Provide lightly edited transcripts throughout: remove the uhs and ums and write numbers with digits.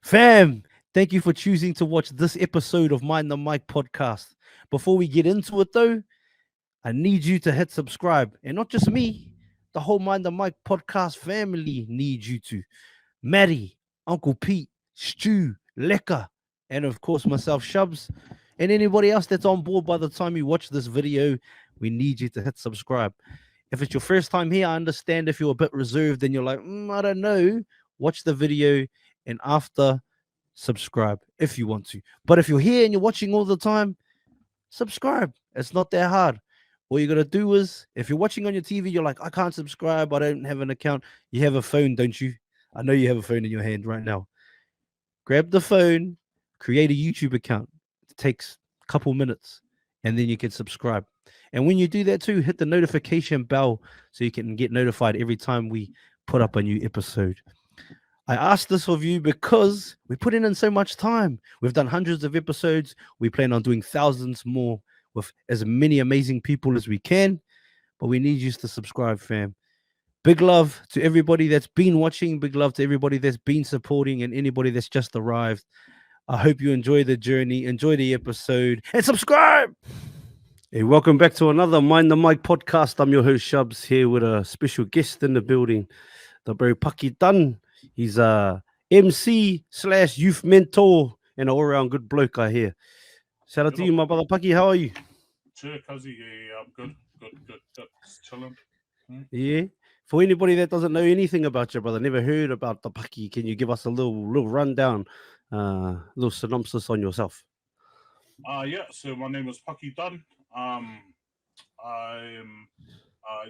Fam, thank you for choosing to watch this episode of Mind the Mic podcast. Before we get into it, though, I need you to hit subscribe. And not just me, the whole Mind the Mic podcast family needs you to. Maddie, Uncle Pete, Stu, Leka, and of course myself, Shubz, and anybody else that's on board by the time you watch this video, we need you to hit subscribe. If it's your first time here, I understand if you're a bit reserved and you're like, I don't know, watch the video and after subscribe if you want to. But if you're here and you're watching all the time, subscribe. It's not that hard. All you got to do is, if you're watching on your TV, you're like, I can't subscribe, I don't have an account. You have a phone, don't you? I know you have a phone in your hand right now. Grab the phone, create a YouTube account. It takes a couple minutes, and then you can subscribe. And when you do that too, hit the notification bell so you can get notified every time we put up a new episode. I asked this of you because we put in so much time. We've done hundreds of episodes. We plan on doing thousands more with as many amazing people as we can. But we need you to subscribe, fam. Big love to everybody that's been watching. Big love to everybody that's been supporting and anybody that's just arrived. I hope you enjoy the journey, enjoy the episode, and subscribe. Hey, welcome back to another Mind the Mic podcast. I'm your host, Shubz, here with a special guest in the building, the bro Paki Dunn. He's a MC / youth mentor and an all-around good bloke, I hear. Shout out to you, my brother Paki. How are you? Sure, Cuzzy. Yeah, I'm good. Just chilling. Yeah. For anybody that doesn't know anything about your brother, never heard about the Paki, can you give us a little rundown, little synopsis on yourself? Yeah. So my name is Paki Dunn. I'm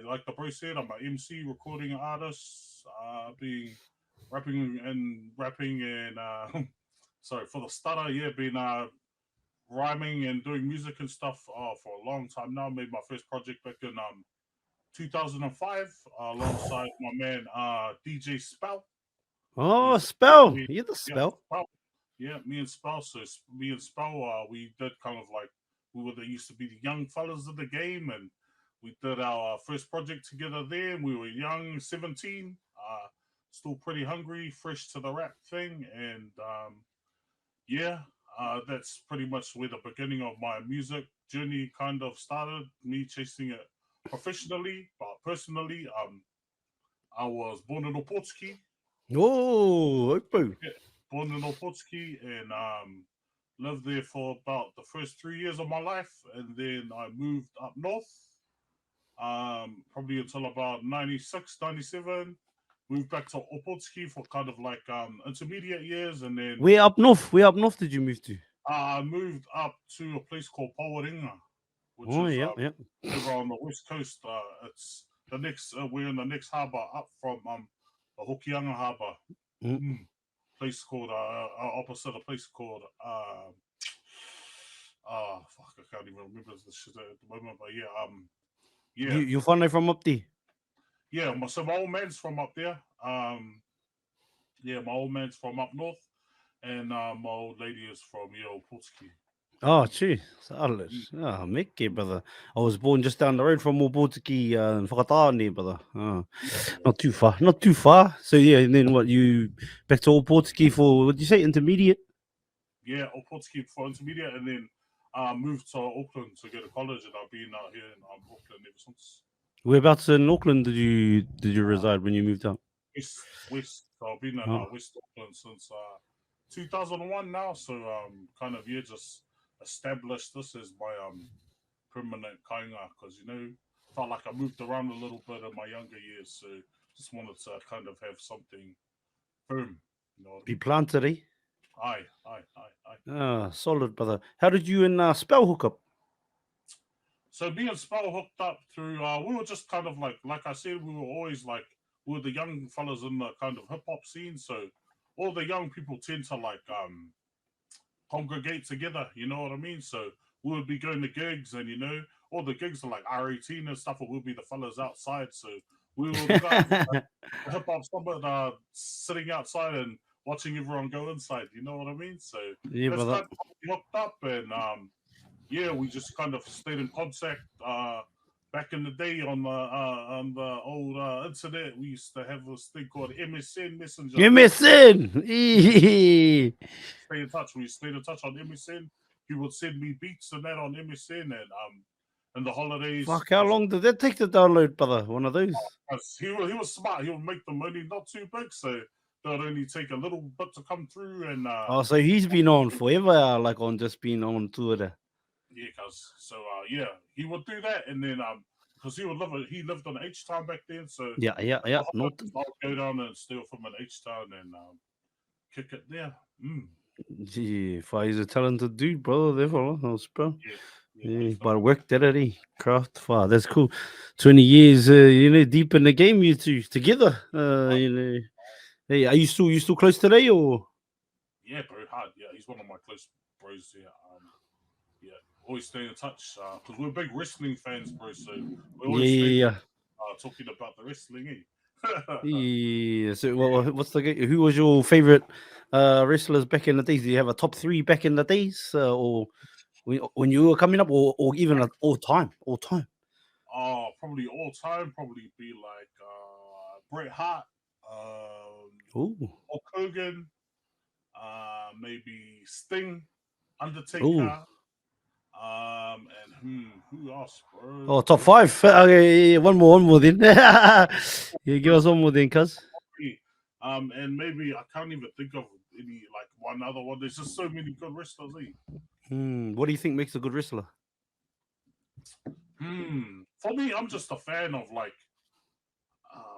like the bro said, I'm an MC, recording artist. Being rapping and sorry for the stutter. Yeah, been rhyming and doing music and stuff for a long time now. Made my first project back in 2005 alongside my man DJ Spell. Oh, He's Spell. we You're the yeah Spell. Spell. Yeah, me and Spell. So me and Spell, we did kind of like they used to be the young fellas of the game, and we did our first project together there. We were young, 17, still pretty hungry, fresh to the rap thing, and yeah, that's pretty much where the beginning of my music journey kind of started. Me chasing it professionally, but personally, I was born in Opotski. Oh, Oppo. Yeah, born in Opotski, and lived there for about the first 3 years of my life, and then I moved up north, probably until about 96, 97. Moved back to Opotski for kind of like intermediate years, and then Where up north? Where up north did you move to? I moved up to a place called Pawaringa, which Oh, is yeah, yeah. over on the west coast. It's the next. We're in the next harbour up from the Hokianga Harbour. Mm. Place called opposite a place called fuck, I can't even remember the shit at the moment, but You found from up there? yeah. So my old man's from up there. My old man's from up north, and my old lady is from Putski. Oh, gee. Salas. Ah, Mickey, brother. I was born just down the road from Mobotiki and Whakatane, brother. Oh, not too far. Not too far. So, yeah, and then what, you back to Mobotiki for, what did you say, intermediate? Yeah, Putski for intermediate, and then moved to Auckland to go to college, and I've been out here in Auckland ever since. Whereabouts in Auckland did you reside when you moved out? West. So I've been in West Auckland since 2001 now. So kind of just established this as my permanent kainga, because felt like I moved around a little bit in my younger years, so just wanted to kind of have something firm. Be planted, eh? Aye. Ah, solid, brother. How did you and Spell hook up? So me and Spell hooked up through. We were just kind of like I said, we were always like we were the young fellas in the kind of hip hop scene. So all the young people tend to congregate together. You know what I mean? So we would be going to gigs, and all the gigs are like R18 and stuff, and we'll be the fellas outside. So we were the guys, the hip hop summit, sitting outside and watching everyone go inside. You know what I mean? So Yeah, that's brother. kind of hooked up, and we just kind of stayed in contact back in the day on the old internet, we used to have this thing called MSN Messenger. MSN. Stay in touch. We stayed in touch on MSN. He would send me beats and that on MSN, and the holidays. Fuck, how long did that take to download, brother? One of those. He was smart. He would make them only not too big, so they'd only take a little bit to come through. And Oh, so he's been on forever, like on just being on Twitter. yeah, cause so yeah, he would do that, and then because he lived on H Town back then, so Yeah. Not I'll go down and steal from an H Town and kick it there. gee, he's a talented dude, brother. Therefore, bro. Yeah, But work that at craft. Wow, that's cool. 20 years, deep in the game, you two together. Hey, are you still close today or? yeah, bro, hard. Yeah, he's one of my close bros. Yeah, always stay in touch because we're big wrestling fans, bro. So we always stay talking about the wrestling. Yeah. So, what's who was your favorite wrestlers back in the days? Do you have a top 3 back in the days, or when you were coming up, or even all time? Probably all time, probably be like Bret Hart, Ooh. Hulk Hogan, maybe Sting, Undertaker. Ooh. And who else, bro? Oh, top 5. Okay, one more then. Yeah, give us one more then, cuz. And maybe I can't even think of any like one other one. There's just so many good wrestlers. What do you think makes a good wrestler? For me, I'm just a fan of like.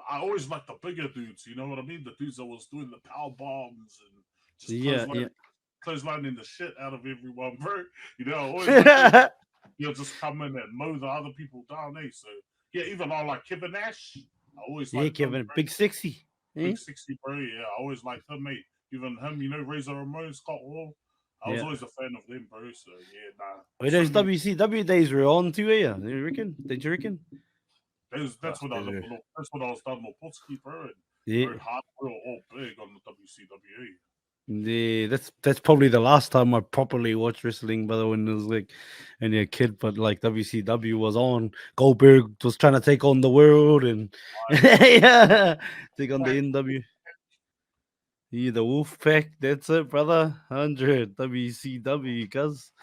I always like the bigger dudes. You know what I mean? The dudes that was doing the power bombs and just clotheslining the shit out of everyone, bro. You know, always like you'll just come in and mow the other people down, So yeah, even I like Kevin Nash. I always like Kevin, big 60. Big 60, bro. Yeah, I always liked him, mate. Even him, Razor Ramon, Scott Hall. I was always a fan of them, bro. So yeah, nah. Wait, those WCW days were on too, yeah? You reckon? Did you reckon? That's when I was done with Potski, bro. Yeah. Bro, hard, all big on the WCW. Yeah, that's probably the last time I properly watched wrestling, brother, when it was like when you're a kid, but like WCW was on. Goldberg was trying to take on the world and take on the NW. Yeah, the Wolf Pack, that's it, brother. 100 WCW, cuz.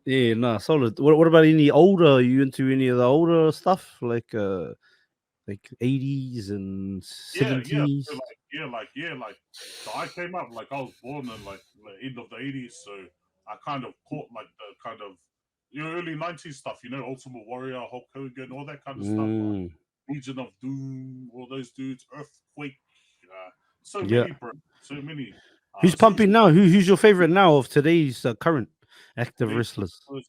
Yeah, nah, solid. What about any older? Are you into any of the older stuff? Like 80s and 70s? Like so I came up like I was born in like the end of the 80s, so I kind of caught like the kind of early 90s stuff, Ultimate Warrior, Hulk Hogan, all that kind of stuff, like Legion of Doom, all those dudes, Earthquake, so many, bro, so many. Who's pumping now? Who's your favorite now of today's current active wrestlers? Bro,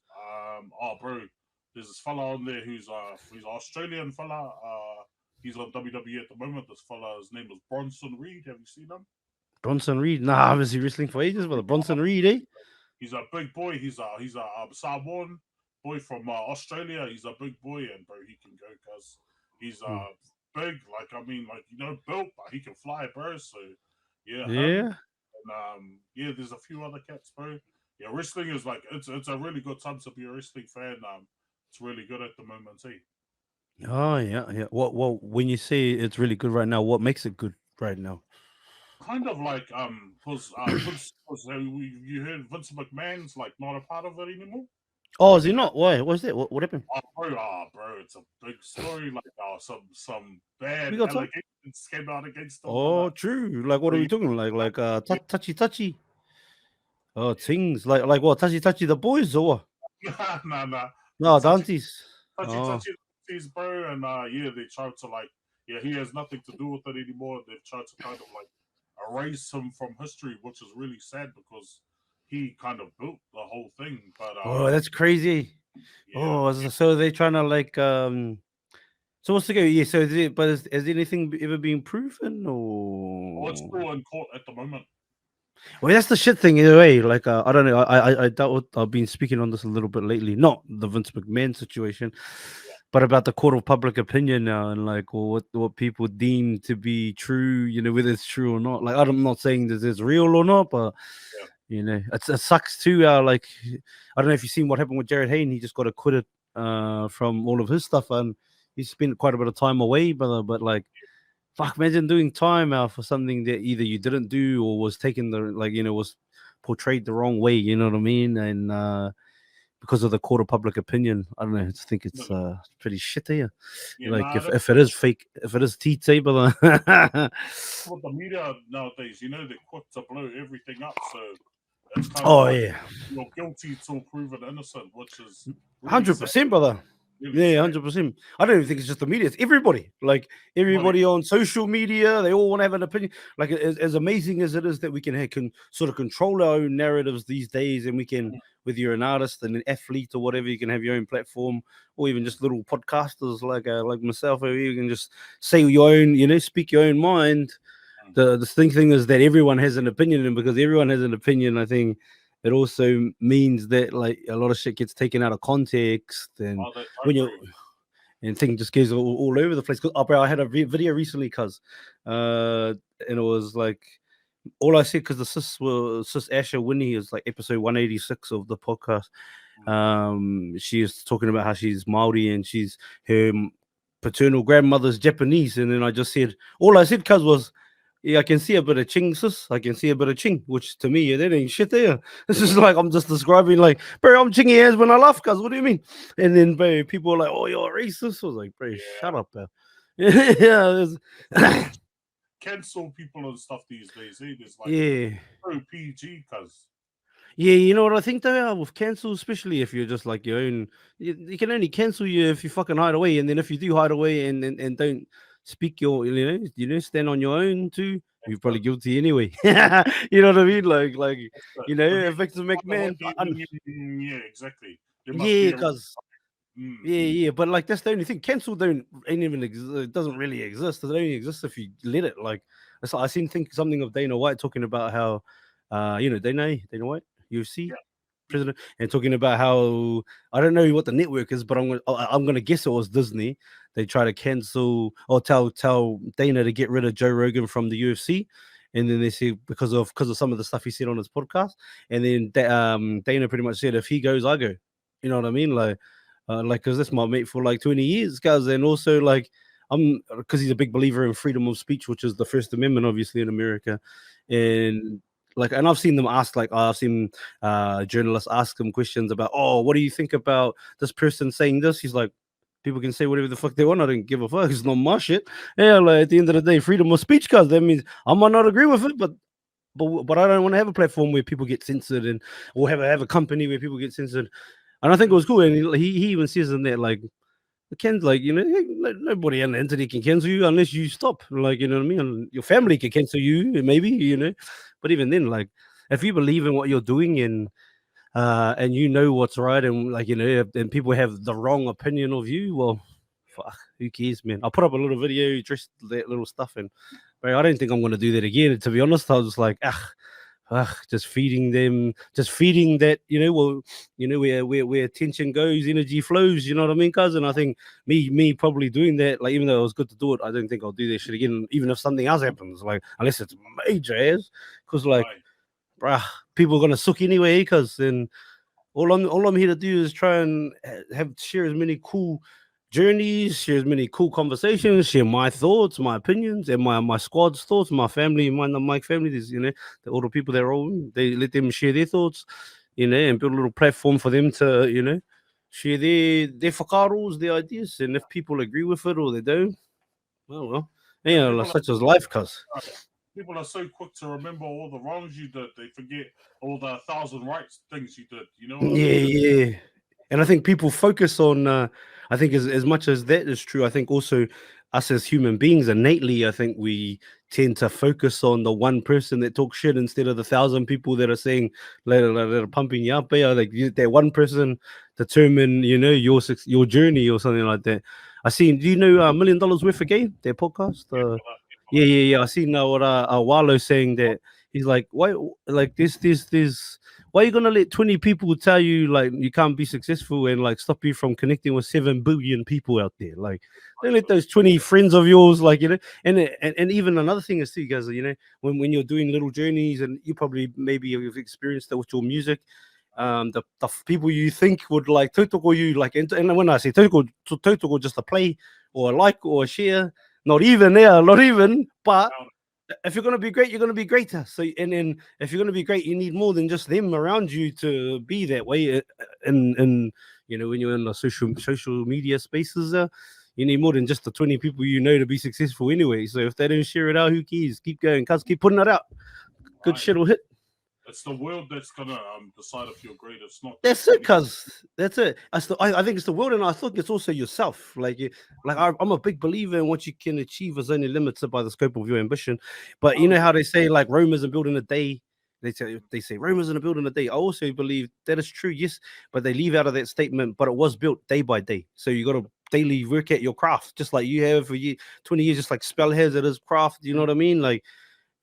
there's this fella on there who's an Australian fella. He's on WWE at the moment. This fella, his name is Bronson Reed. Have you seen him? Bronson Reed? Nah, I haven't seen wrestling for ages, but Bronson Reed, eh? He's a big boy. He's a Samoan boy from Australia. He's a big boy, and bro, he can go because he's big. Built, but he can fly, bro. So yeah. And there's a few other cats, bro. Yeah, wrestling is like it's a really good time to be a wrestling fan. It's really good at the moment, eh? Oh yeah. What when you say it's really good right now, what makes it good right now? Kind of like because you heard Vince McMahon's like not a part of it anymore. Oh, is he not? Why? What's that? What happened? Bro, it's a big story. Like some bad allegations came out against him. Oh, true. Like what are we talking? Like touchy. Oh, things like what? Touchy the boys or what? Nah. No, the aunties. Touchy, bro, and they tried to he has nothing to do with it anymore. They've tried to kind of like erase him from history, which is really sad because he kind of built the whole thing. But that's crazy. Yeah, so they're trying to like So what's the go? Yeah, so has anything ever been proven or? It's still in court at the moment. Well, that's the shit thing either way. Like I don't know. I doubt I've been speaking on this a little bit lately. Not the Vince McMahon situation, but about the court of public opinion now and like what people deem to be true. Whether it's true or not. Like I'm not saying that it's real or not, but it sucks too. Like I don't know if you've seen what happened with Jared Hayne. He just got acquitted from all of his stuff, and he spent quite a bit of time away, brother. But like, fuck, imagine doing time out for something that either you didn't do or was taken the was portrayed the wrong way. You know what I mean? And because of the court of public opinion, I don't know. I just think it's pretty shit here. Yeah, Like nah, if it is fake, if it is TT, brother. with the media nowadays, they're quick to blow everything up. So it's kind of Oh like yeah, you're guilty till proven innocent, which is really 100%, brother. really Yeah, sad. 100%. I don't even think it's just the media; it's everybody. Like everybody on social media, they all want to have an opinion. Like as amazing as it is that we can sort of control our own narratives these days, and we can, whether you're an artist and an athlete or whatever, you can have your own platform, or even just little podcasters like myself, where you can just say your own, speak your own mind. The distinct thing is that everyone has an opinion, and because everyone has an opinion, I think it also means that like a lot of shit gets taken out of context, and I when agree. you're and thing just goes all over the place. Cause bro, I had a video recently, and it was like all I said because the sis Asher Winnie is like episode 186 of the podcast. She is talking about how she's Māori and she's her paternal grandmother's Japanese, and then I just said all I said, cuz was. Yeah, I can see a bit of ching, sis. I can see a bit of ching, which to me, that ain't shit there. This is like I'm just describing, like, bro, I'm chingy ass when I laugh, cuz. What do you mean? And then, bro, people are like, oh, you're racist. I was like, bro, shut up, bro. Yeah, Cancel people and stuff these days. There's like yeah. pro PG, cuz. Yeah, you know what I think though, with cancel, especially if you're just like your own, you can only cancel you if you fucking hide away, and then if you do hide away and don't speak your, stand on your own too, you're probably guilty anyway. You know what I mean? Like if Victor McMahon, Yeah, exactly. There must yeah, be a because yeah, but like that's the only thing. Cancel ain't even it doesn't really exist. It only exists if you let it. Like it's like I seen something of Dana White talking about how, Dana White, UFC president, and talking about how I don't know what the network is, but I'm gonna guess it was Disney. They try to cancel or tell Dana to get rid of Joe Rogan from the UFC, and then they say because of some of the stuff he said on his podcast, and then Dana pretty much said if he goes, I go. You know what I mean? Like because this my mate for like 20 years, guys, and also like I'm because he's a big believer in freedom of speech, which is the First Amendment, obviously in America, and like, and I've seen them ask, like, I've seen journalists ask him questions about, oh, what do you think about this person saying this? He's like, people can say whatever the fuck they want. I don't give a fuck. It's not my shit. Yeah, like at the end of the day, freedom of speech, cause that means I might not agree with it, but I don't want to have a platform where people get censored and or have a company where people get censored. And I think it was cool. And he even says in there, like, nobody on the internet can cancel you unless you stop. Like, you know what I mean? And your family can cancel you, maybe. But even then, like, if you believe in what you're doing and you know what's right, and like and people have the wrong opinion of you, well, fuck, who cares, man? I'll put up a little video, just that little stuff, and bro, I don't think I'm gonna do that again. To be honest, I was like, just feeding that, where attention goes, energy flows. You know what I mean, cousin? I think me probably doing that, like, even though it was good to do it, I don't think I'll do that shit again, even if something else happens, like, unless it's major ass, because like, bruh, people are gonna suck anyway, because then all I'm here to do is try and share as many cool journeys, share as many cool conversations, share my thoughts, my opinions, and my squad's thoughts, my family, my family. Is all the people that are all, they let them share their thoughts, and build a little platform for them to share their whakaros, their ideas, and if people agree with it or they don't, well, such as life, cuz. People are so quick to remember all the wrongs you did, they forget all the 1,000 rights things you did. You know what I mean? Yeah. And I think people focus on, I think as much as that is true, I think also us as human beings innately, I think we tend to focus on the one person that talks shit instead of the 1,000 people that are saying, that are pumping you up. Like that one person determine, your journey or something like that. I seen, do you know $1 Million Worth of Game, their podcast? Yeah. I seen what Wallo saying that he's like, why, like this. Why are you gonna let 20 people tell you like you can't be successful and like stop you from connecting with 7 billion people out there? Like, don't let those 20 friends of yours, like, and even another thing is too, guys, when you're doing little journeys, and you probably maybe you've experienced that with your music, the people you think would like tautoko you, like, and when I say tautoko just a play or a like or a share, not even there, not even, but if you're gonna be great, you're gonna be greater. So, and then if you're gonna be great, you need more than just them around you to be that way. And when you're in the social media spaces, you need more than just the 20 people you know to be successful anyway. So if they don't share it out, who cares? Keep going, cuz keep putting it out. Good shit will hit. It's the world that's gonna decide if you're great. It's not the That's it, 20. cuz that's it. I think it's the world, and I think it's also yourself. I'm a big believer in what you can achieve is only limited by the scope of your ambition. But you know how they say like Rome isn't built in a day. They say Rome isn't built in a day. I also believe that is true, yes, but they leave out of that statement. But it was built day by day, so you got to daily work at your craft, just like you have for 20 years, just like Spell has at his craft. You know what I mean? Like,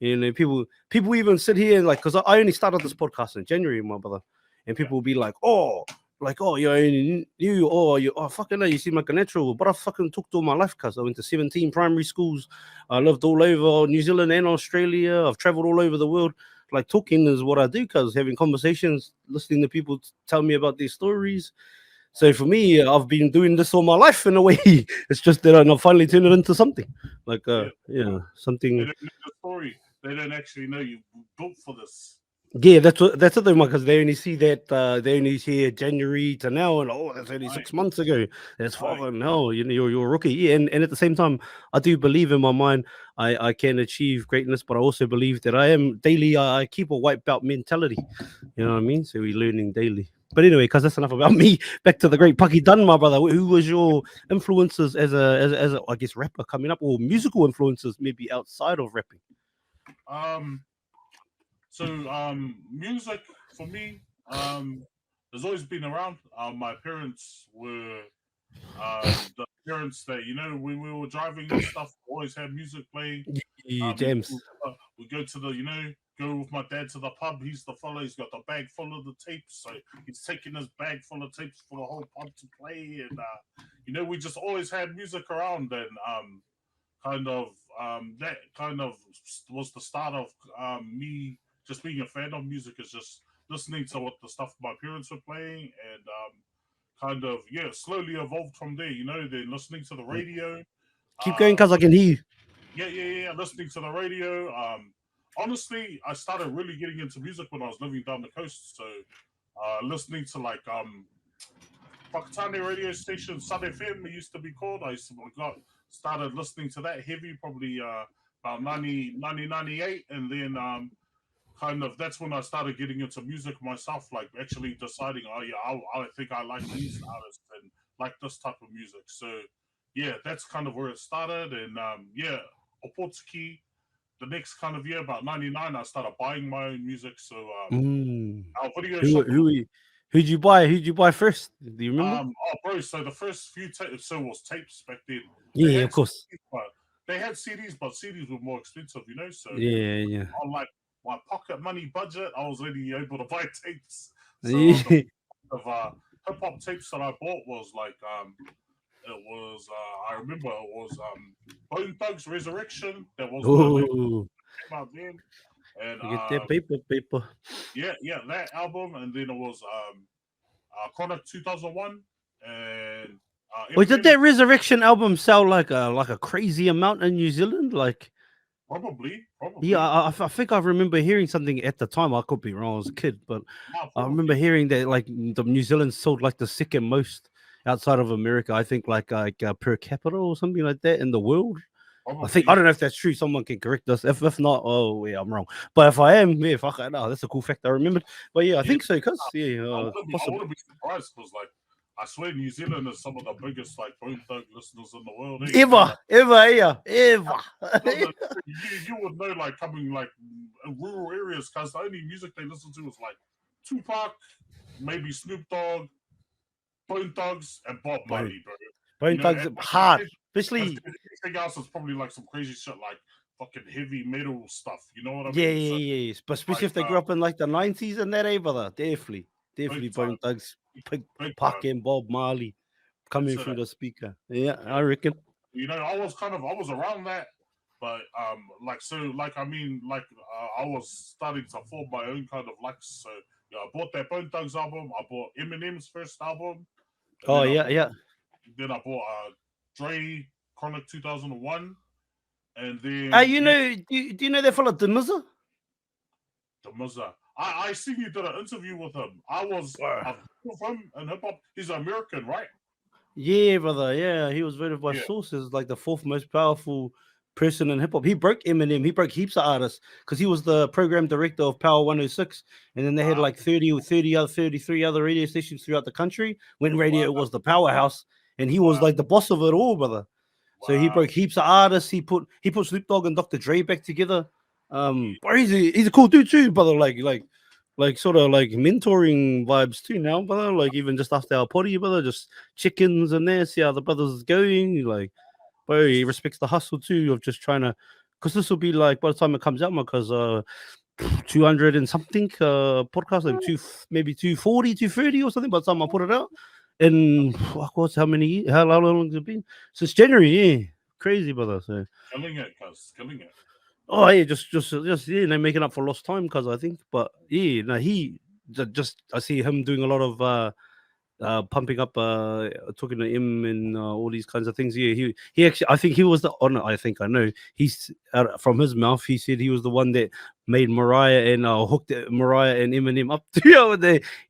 people even sit here like, because I only started this podcast in January, my brother, and people will be like, you're only new, fucking no, you seem like a natural. But I fucking took all my life, cuz I went to 17 primary schools. I lived all over New Zealand and Australia. I've traveled all over the world. Like, talking is what I do, cuz having conversations, listening to people tell me about their stories. So for me, I've been doing this all my life in a way. It's just that I finally turned it into something like, something. They don't know the story. They don't actually know you built for this. Yeah, that's it, because they only see that, they only see January to now, and that's only 6 months ago. That's fucking hell. You're a rookie. Yeah, and at the same time, I do believe in my mind I can achieve greatness, but I also believe that I am daily. I keep a white belt mentality. You know what I mean? So we're learning daily. But anyway, because that's enough about me. Back to the great Paki Dunn, my brother. Who was your influences as a I guess rapper coming up, or musical influences maybe outside of rapping? So music for me has always been around. My parents were the parents that when we were driving and stuff always had music playing. James. We go to the go with my dad to the pub. He's the fella. He's got the bag full of the tapes, so he's taking his bag full of tapes for the whole pub to play. And we just always had music around, and that kind of was the start of me just being a fan of music. Is just listening to what the stuff my parents were playing, and slowly evolved from there. Then listening to the radio. Keep going, cuz I can hear you. Yeah. Listening to the radio. Honestly, I started really getting into music when I was living down the coast. So, listening to like Pakatani radio station, Sun FM, it used to be called. I started listening to that heavy, probably about 1998, and then that's when I started getting into music myself, like actually deciding, I think I like these artists and like this type of music. So yeah, that's kind of where it started. And Opotsuki, the next kind of year, about 99, I started buying my own music. So our video shop. Who'd you buy? Who'd you buy first? Do you remember? Bro, so the first few tapes, was tapes back then. Yeah, of course. They had CDs, but CDs were more expensive, So yeah. on like my pocket money budget, I was only able to buy tapes. So Yeah. the hip hop tapes that I bought was like it was I remember it was Bone Thugs Resurrection. That was the name that came out then. And You get that paper. Yeah, that album, and then it was Chronic 2001, and Wait, did that Resurrection album sell like a crazy amount in New Zealand? Like, probably. yeah, I think I remember hearing something at the time. I could be wrong. I was a kid, but I remember hearing that like the New Zealand sold like the second most outside of America. I think like per capita or something like that in the world. Probably. I don't know if that's true. Someone can correct us. If not, oh yeah, I'm wrong. But if I am, yeah, fuck it. No, that's a cool fact I remembered. But yeah, I think so. Cause I wouldn't be surprised because like I swear New Zealand is some of the biggest like Bone Thug listeners in the world. Ever. You would know like coming like in rural areas because the only music they listen to is like Tupac, maybe Snoop Dogg, Bone Thugs, and Bob Marley, bro. Bone Thugs hard. Especially anything else is probably like some crazy shit like fucking heavy metal stuff. You know what I mean? Yeah. But especially if they grew up in like the 90s and that, brother. Definitely Bone Thugs, Pac and Bob Marley coming through the speaker. Yeah, I reckon. I was around that, but I was starting to form my own kind of likes. So I I bought that Bone Thugs album. I bought Eminem's first album. And Oh then yeah, yeah. Then I bought Dre Chronic 2001. And You then know, do you know that fella Demiza? the Muzza. I seen you did an interview with him. I've with him in hip hop. He's American, right? Yeah, brother. Yeah, he was voted by Yeah. sources like the fourth most powerful person in hip hop. He broke Eminem. He broke heaps of artists because he was the program director of Power 106, and then they had like 33 other radio stations throughout the country when radio Wow. was the powerhouse, and he was Wow. like the boss of it all, brother. So he Wow. broke heaps of artists. He put Snoop Dogg and Dr. Dre back together. But he's a cool dude too, brother. Like sort of like mentoring vibes too now, brother. Like even just after our potty, brother, just chickens and there, see how the brothers is going. Like, bro, he respects the hustle too of just trying to, because this will be like by the time it comes out, because 200 and something podcast, like maybe 240, 230 or something by the time I put it out. And fuck, what's how long has it been? Since January, yeah. Crazy, brother. So Killing it, cuz. Killing it. oh yeah, just yeah, making up for lost time, cause I think, but yeah, no, just I see him doing a lot of pumping up, talking to him and all these kinds of things. Yeah, he actually, I think he was the on. I think I know he's from his mouth. He said he was the one that made Mariah and hooked Mariah and Eminem up to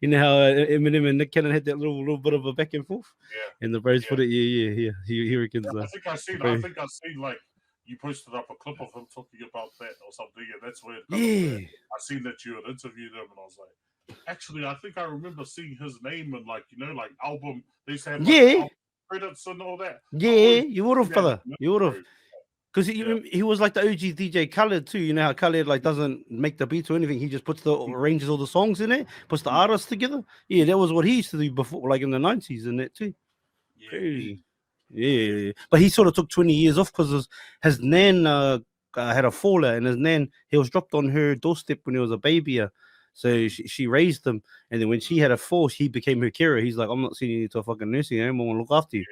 you know how Eminem and Nick Cannon had that little bit of a back and forth, Yeah. and the bros Yeah. put it. Yeah. He reckons. I think I seen like you posted up a clip of him talking about that or something, and that's where Yeah. I seen that you had interviewed him, and I was like, actually, I think I remember seeing his name and like like album. They used to have like the album credits and all that. Yeah, you would have, brother. You would have. Bro. Because he was like the OG DJ Khaled too. You know how Khaled like doesn't make the beats or anything. He just puts the arranges all the songs in it, puts the artists together. Yeah, that was what he used to do before, like in the 90s and that too. Yeah, Crazy. Yeah. But he sort of took 20 years off because his nan had a faller, and his nan, he was dropped on her doorstep when he was a baby. So she raised him, and then when she had a fall, he became her carer. He's like, I'm not sending you to a fucking nursing home. I want to look after you.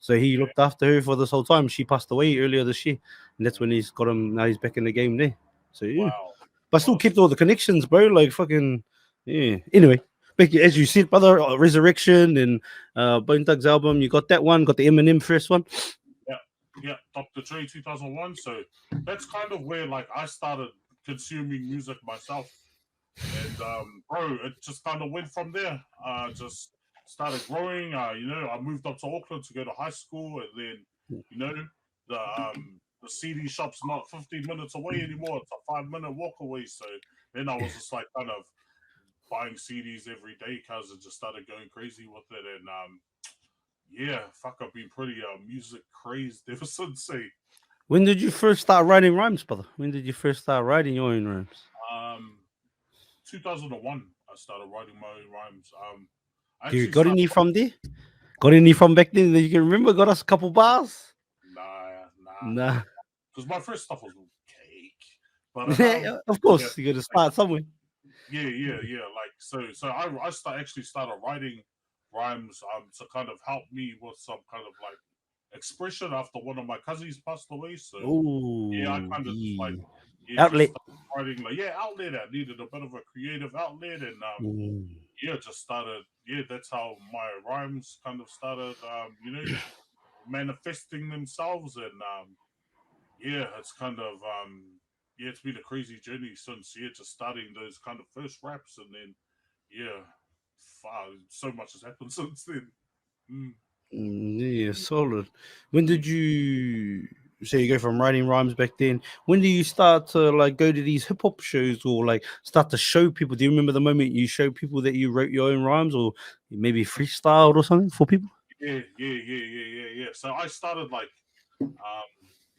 So he looked after her for this whole time. She passed away earlier this year, and that's when he's got him. Now he's back in the game there. So yeah, Wow. but still kept all the connections, bro. Like fucking yeah. Anyway, Becky, as you said, brother, Resurrection and Bone Thugs album. You got that one. Got the Eminem first one. Yeah, Dr. Dre 2001. So that's kind of where like I started consuming music myself, and bro, it just kind of went from there. Just started growing. I moved up to Auckland to go to high school, and then the CD shop's not 15 minutes away anymore. It's a 5-minute walk away. So then I was just like kind of buying CDs every day because it just started going crazy with it, and yeah, fuck, I've been pretty music crazed ever since. When did you first start writing rhymes, brother? When did you first start writing your own rhymes? 2001, I started writing my own rhymes. Do you got any from there? Got any from back then that you can remember? Got us a couple bars? Nah. Because my first stuff was cake. But of course, you got to start somewhere. Yeah. Like so I actually started writing rhymes to kind of help me with some kind of like expression after one of my cousins passed away. So I kind of just like outlet. just writing like outlet. I needed a bit of a creative outlet, and just started. That's how my rhymes kind of started. Manifesting themselves, and it's kind of it's been a crazy journey since just starting those kind of first raps, and then so much has happened since then. Yeah, solid. When did you say you go from writing rhymes back then? When do you start to like go to these hip hop shows or like start to show people? Do you remember the moment you showed people that you wrote your own rhymes or maybe freestyled or something for people? Yeah. So I started like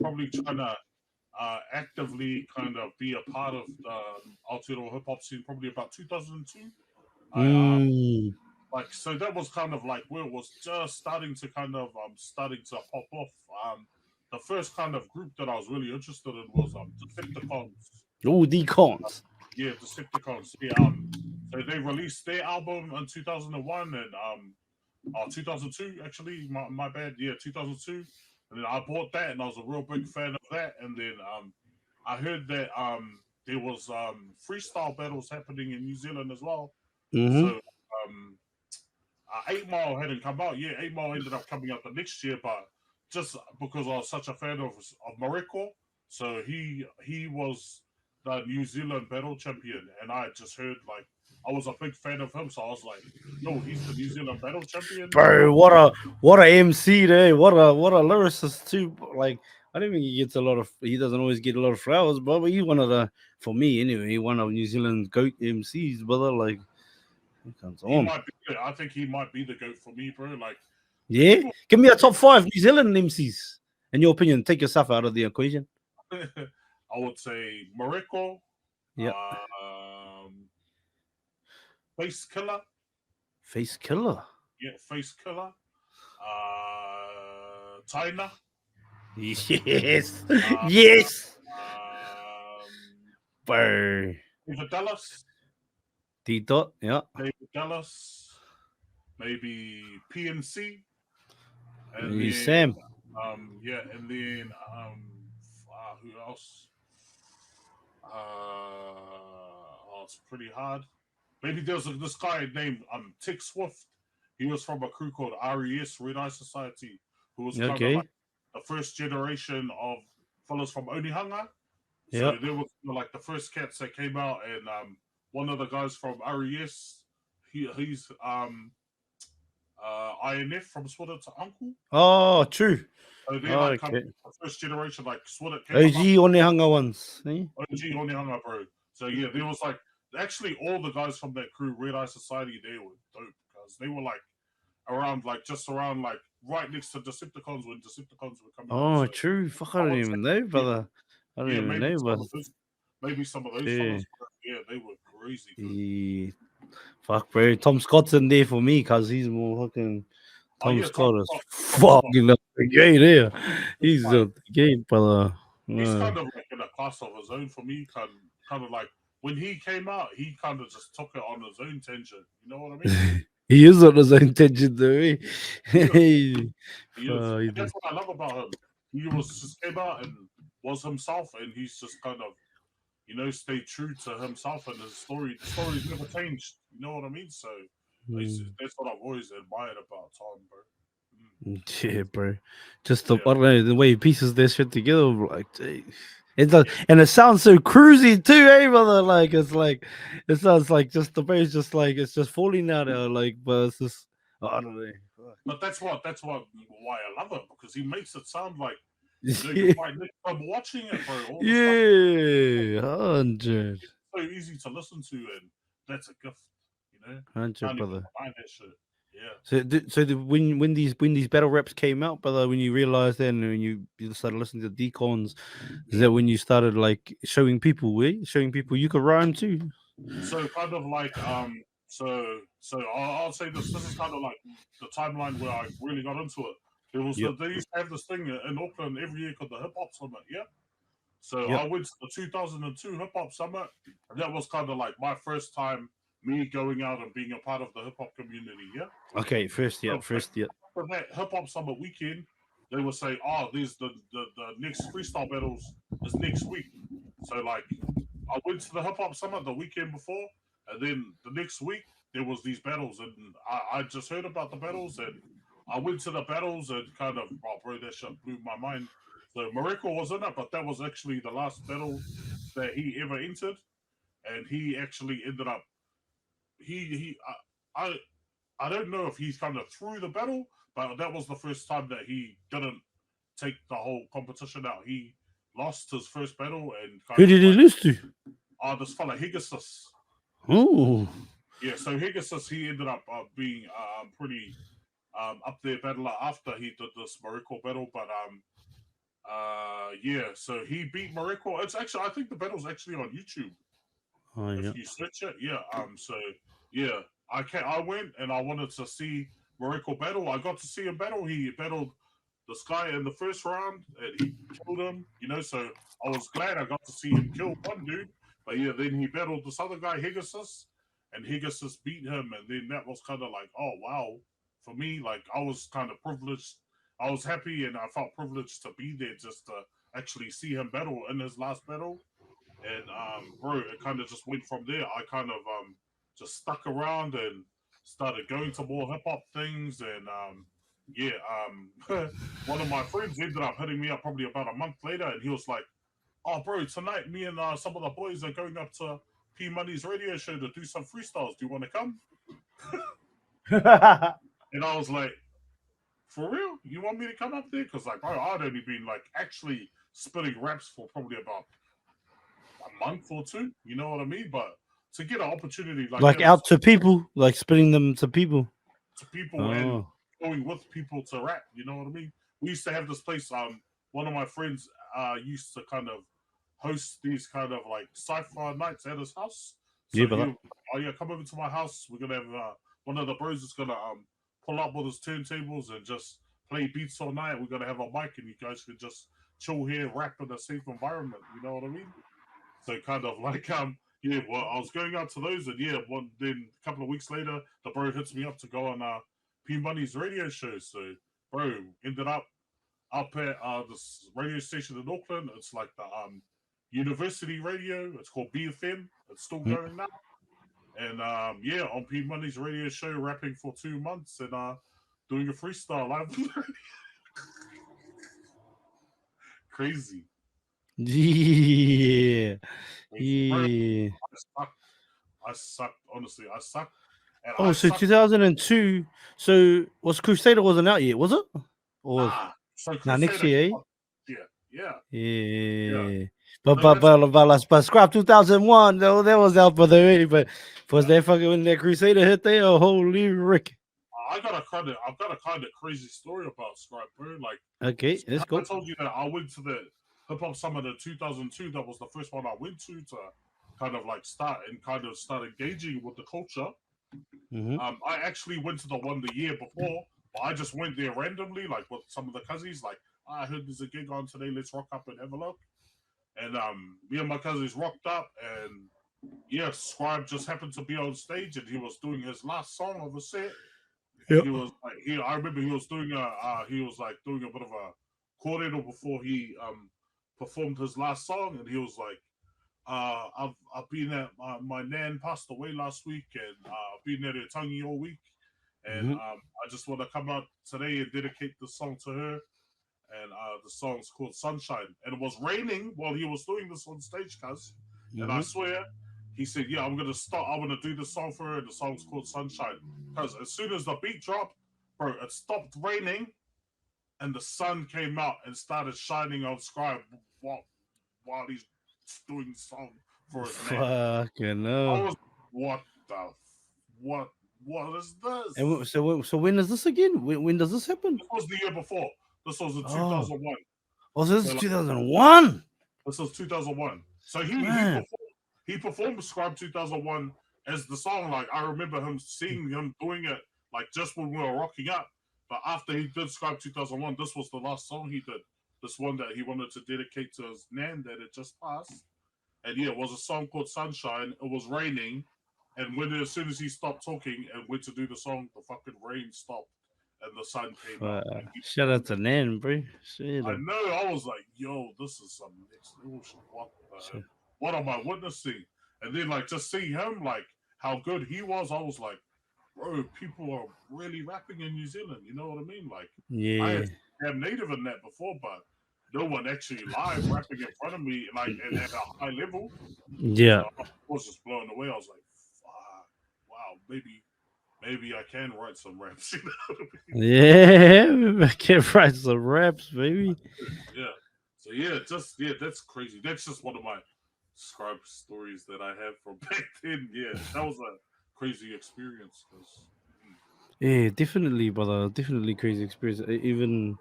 probably trying to actively kind of be a part of the Aotearoa hip hop scene probably about 2002. Like so that was kind of like where it was just starting to kind of starting to pop off. The first kind of group that I was really interested in was Decepticons. Oh, Decons. Yeah, Decepticons. Yeah. So they released their album in 2001 and 2002 actually. My bad. Yeah, 2002. And then I bought that, and I was a real big fan of that. And then I heard that there was freestyle battles happening in New Zealand as well. Mm-hmm. So 8 Mile hadn't come out. Yeah, 8 Mile ended up coming out the next year, but just because I was such a fan of Mareko, so he was the New Zealand battle champion, and I had just heard like I was a big fan of him, so I was like, "Yo, he's the New Zealand battle champion." Bro, what a MC there. What a lyricist too. Like I don't think he doesn't always get a lot of flowers, but he's one of the, for me anyway, one of New Zealand GOAT MCs, brother. Like he comes He on. might be. I think he might be the goat for me, bro. Like Yeah. people, Give me a top five New Zealand MCs. In your opinion, take yourself out of the equation. I would say Mareko, Yeah. um, Face Killer, Face killer. yeah, Face Killer, China, Yes. uh, Yes. um, Bro. David Dallas, D dot. Yeah. David Dallas, maybe PNC, and Maybe then Sam. yeah, and then who else? It's pretty hard. Maybe there's this guy named Tick Swift. He was from a crew called RES, Red Eye Society, who was kind of like Okay. the first generation of fellas from Onehunga. Yeah. So they were like the first cats that came out, and one of the guys from RES, he's INF from Switter to Uncle. Oh, true. So they're like kind of Okay. the first generation, like Switter came up OG on the hunger ones. Eh? OG Onehunga, bro. So yeah, there was like actually all the guys from that crew, Red Eye Society, they were dope because they were like around, like just around, like right next to Decepticons when Decepticons were coming out. Oh, So true. Fuck, I I don't would say, even know, yeah, brother. I don't yeah, even know, but maybe some of those yeah. fellas, bro, yeah, they were crazy, bro. Yeah. Fuck, bro. Tom Scott's in there for me because he's more fucking. Oh Tom yeah, Tom Scott is Scott, Tom Scott, fucking gay there. it's He's like a gay brother. he's kind of like in a class of his own for me. Kind of like when he came out, he kind of just took it on his own tangent. You know what I mean? He is on his own tangent, though. Eh? He is. He is. Fuck, And that's what I love about him. He was just came out and was himself, and he's just kind of, stayed true to himself and his story. The story's never changed. You know what I mean? So that's what I've always admired about Tom, bro. yeah, bro. Just the, Yeah. I don't know, the way he pieces this shit together, like, gee. It does, and it sounds so cruisy too, eh, brother? Like it sounds like just the bass, just like it's just falling out there, like, but it's just, I don't know. Fuck. But that's why I love him, because he makes it sound like you're Yeah, right next from watching it, bro. All the stuff yeah, 100, is so easy to listen to, and that's a gift. 100, Can't even brother. deny that shit. Yeah. When these battle reps came out, brother, when you realized then when you started listening to decons, is Yeah. that when you started like showing people, showing people you could rhyme too? So kind of like so I'll say this. This is kind of like the timeline where I really got into it. Yep, They used to have this thing in Auckland every year called the Hip Hop Summit. Yeah. So yep. I went to the 2002 Hip Hop Summit, and that was kind of like my first time me going out and being a part of the hip hop community. Yeah. Okay, first, So yeah. after that Hip Hop Summit weekend, they would say, "Oh, there's the next freestyle battles is next week." So like I went to the Hip Hop Summit the weekend before, and then the next week there was these battles, and I just heard about the battles, and I went to the battles and kind of, oh, bro, that shit blew my mind. So Mareko was in it, but that was actually the last battle that he ever entered, and he actually ended up he I I don't know if he's kind of through the battle, but that was the first time that he didn't take the whole competition out. He lost his first battle and Who kind of did he like, lose to? this fella Higasus. Oh, Yeah, so Higasus, he ended up being pretty up there battler after he did this Mareko battle, but yeah, so he beat Mareko. It's actually, I think the battle's actually on YouTube oh yeah. if you search it. Yeah, so yeah, I went and I wanted to see Mareko battle. I got to see him battle. He battled this guy in the first round and he killed him. So I was glad I got to see him kill one dude. But yeah, then he battled this other guy, Higasus, and Higasus beat him. And then that was kind of like, oh wow, for me, like I was kind of privileged. I was happy and I felt privileged to be there just to actually see him battle in his last battle. And bro, it kind of just went from there. I kind of just stuck around and started going to more hip hop things. And one of my friends ended up hitting me up probably about a month later, and he was like, "Oh, bro, tonight me and some of the boys are going up to P Money's radio show to do some freestyles. Do you want to come?" And I was like, "For real? You want me to come up there?" Because like, bro, I'd only been like actually spitting raps for probably about a month or two. You know what I mean? But to get an opportunity like out to people, like spitting them to people. to people and going with people to rap, you know what I mean? We used to have this place. One of my friends used to kind of host these kind of like sci-fi nights at his house. So Yeah, brother. oh yeah, come over to my house. We're gonna have one of the bros is gonna pull up with his turntables and just play beats all night. We're gonna have a mic and you guys can just chill here, rap in a safe environment. You know what I mean? So kind of like yeah, well I was going out to those and yeah, then a couple of weeks later the bro hits me up to go on P Money's radio show. So bro ended up at this radio station in Auckland. It's like the university radio. It's called BFM. It's still going now. And yeah, on P Money's radio show, rapping for 2 months and doing a freestyle live. Crazy. Yeah. Crazy. Bro, Yeah. I sucked. Honestly, I sucked. And Oh, I so sucked. 2002. So was Crusader wasn't out yet, was it? Or So now next Crusader. year, eh? Yeah. Yeah. No, But Scrap 2001, though, that was out for the way. But was that fucking when that Crusader hit there? Oh, holy Rick. I've got a kind of crazy story about Scribe, bro. Like, Okay, let's I go. told you that I went to the Hip Hop Summit in 2002. That was the first one I went to kind of like start engaging with the culture. I actually went to the one the year before, but I just went there randomly, like with some of the cousins. Like, I heard there's a gig on today. Let's rock up and have a look. And me and my cousins rocked up, and yeah, Scribe just happened to be on stage, and he was doing his last song of the set. And Yep. he was like, I remember he was doing he was like doing a bit of a corridor before he performed his last song, and he was like, I've been at my nan passed away last week, and I've been at her tangi all week, and I just want to come out today and dedicate the song to her. And the song's called Sunshine, and it was raining while he was doing this on stage, cuz. And I swear, he said, "Yeah, I'm gonna start. I'm gonna do the song for her." And the song's called Sunshine, because as soon as the beat dropped, bro, it stopped raining, and the sun came out and started shining on Scribe while he's doing the song for his man. Fucking I no. was, what is this? And so when is this again? When does this happen? This was the year before. This was in 2001. Oh, so this So, is 2001. This was 2001. So he performed Scribe 2001 as the song. Like, I remember seeing him doing it like just when we were rocking up. But after he did Scribe 2001, this was the last song he did. This one that he wanted to dedicate to his nan that had just passed. And yeah, it was a song called Sunshine. It was raining. And as soon as he stopped talking and went to do the song, the fucking rain stopped and the sun came out. Shout out to Nan, bro. I know. I was like, "Yo, this is some next level shit. What am I witnessing?" And then, like, just seeing him, like, how good he was, I was like, "Bro, people are really rapping in New Zealand." You know what I mean? Like, I am native in that before, but no one actually live rapping in front of me, like, at a high level. Yeah. So I was just blown away. I was like, "Fuck, wow, maybe I can write some raps." You know what I mean? Yeah, I can write some raps, baby. Yeah. So that's crazy. That's just one of my Scribe stories that I have from back then. Yeah, that was a crazy experience. Yeah, definitely, brother. Definitely crazy experience. Even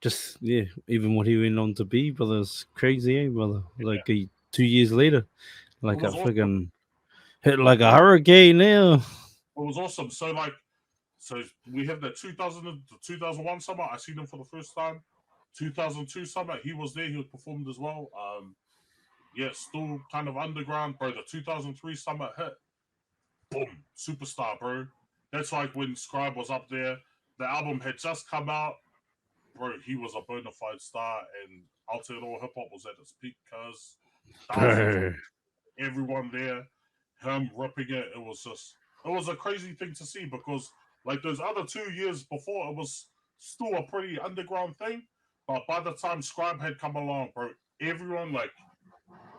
just even what he went on to be, brother, it's crazy, brother. Like 2 years later, like a awesome. fucking hit like a hurricane now. It was awesome. So we have the 2001 summer. I seen him for the first time. 2002 summer, he was there. He was performed as well. Yeah, still kind of underground, bro. The 2003 summer hit. Boom, superstar, bro. That's like when Scribe was up there. The album had just come out, bro. He was a bona fide star, and Aotearoa hip hop was at its peak, cuz thousands, everyone there. him ripping it, it was a crazy thing to see because like those other 2 years before, it was still a pretty underground thing. But by the time Scribe had come along, bro, everyone like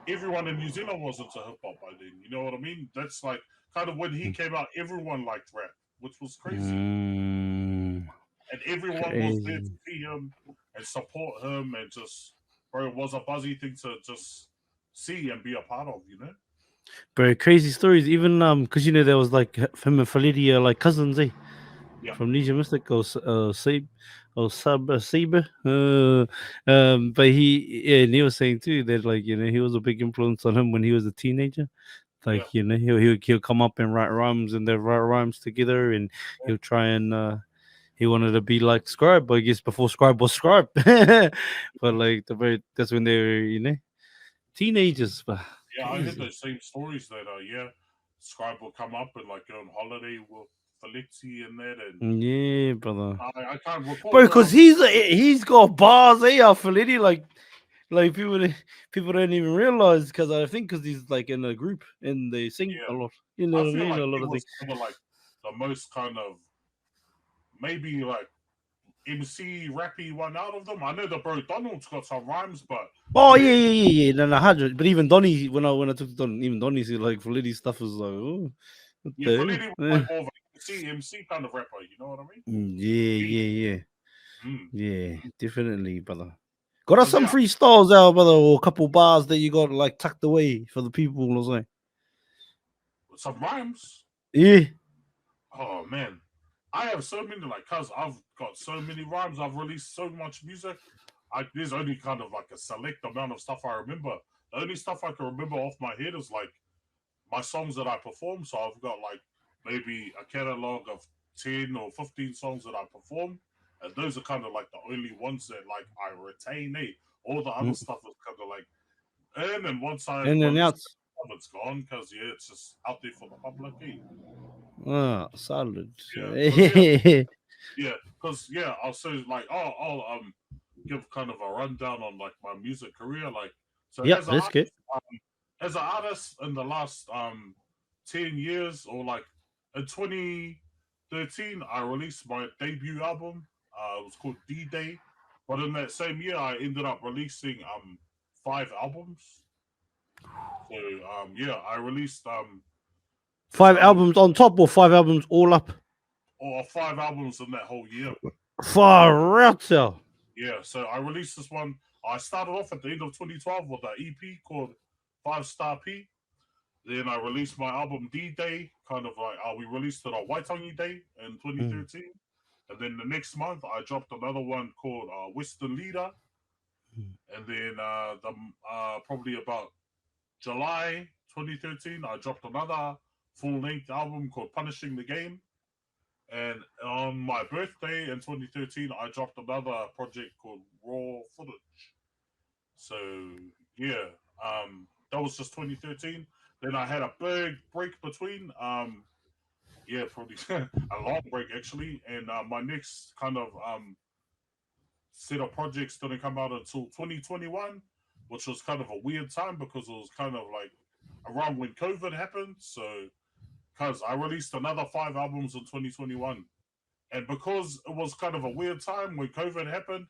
everyone in New Zealand was into hip hop by then. You know what I mean? That's like kind of when he came out, everyone liked rap, which was crazy, Mm, and everyone was there to crazy. see him and support him, and just bro, it was a buzzy thing to just see and be a part of. You know? Very crazy stories. Even because there was like him and Felidia like cousins, eh? Yeah, From Leisure Mystic or Sabe or Saber. But and he was saying too that like he was a big influence on him when he was a teenager. yeah. Like he'll come up and write rhymes and they write rhymes together, and he'll try and he wanted to be like Scribe, but I guess before Scribe was Scribe. But like that's when they were teenagers. But Yeah, I heard crazy. those same stories that yeah, Scribe will come up and like go on holiday with Felixi and that, and Yeah, brother. I can't recall Bro, where I because was. he's got bars, Felidia, like people don't even realize because I think because he's like in a group and they sing a Yeah, lot. You I know what I feel mean? like A lot he of things. was kind of like the most kind of maybe like MC rappy one out of them. I know the bro Donald's got some rhymes, but Oh yeah, yeah. No, no, 100. But even Donny, when I took to Don, even Donny said like Felidia stuff was like, oh, what yeah, the Felixi was hell? like more of a MC kind of rapper. You know what I mean? Yeah. Mm. Yeah, definitely, brother. Got us Cause some yeah, freestyles out, brother, or a couple bars that you got like tucked away for the people or something. some rhymes. Yeah. Oh man, I have so many like cause I've got so many rhymes. I've released so much music. There's only kind of like a select amount of stuff I remember. The only stuff I can remember off my head is like my songs that I perform. So I've got like maybe a catalog of 10 or 15 songs that I perform, and those are kind of like the only ones that like I retain. All the other Mm. stuff is kind of like in, and once I In and release out. it, it's gone because yeah, it's just out there for the public. Ah, solid. Yeah, because I'll say like I'll give kind of a rundown on like my music career. Like so Yep, that's good. as an artist in the last 10 years or like in 2013 I released my debut album. It was called D Day. But in that same year I ended up releasing 5 albums. So I released Five some albums on top or 5 albums all up? or 5 albums in that whole year. Far out, sir. Yeah, so I released this one. I started off at the end of 2012 with an EP called Five Star P. Then I released my album D Day, kind of like we released it on Waitangi Day in Mm. 2013. And then the next month I dropped another one called Western Leader. And then probably about July 2013 I dropped another full length album called Punishing the Game. And on my birthday in 2013, I dropped another project called Raw Footage. So yeah, that was just 2013. Then I had a big break between. Probably a long break actually. And my next kind of set of projects didn't come out until 2021, which was kind of a weird time because it was kind of like around when COVID happened. So because I released another 5 albums in 2021. And because it was kind of a weird time when COVID happened,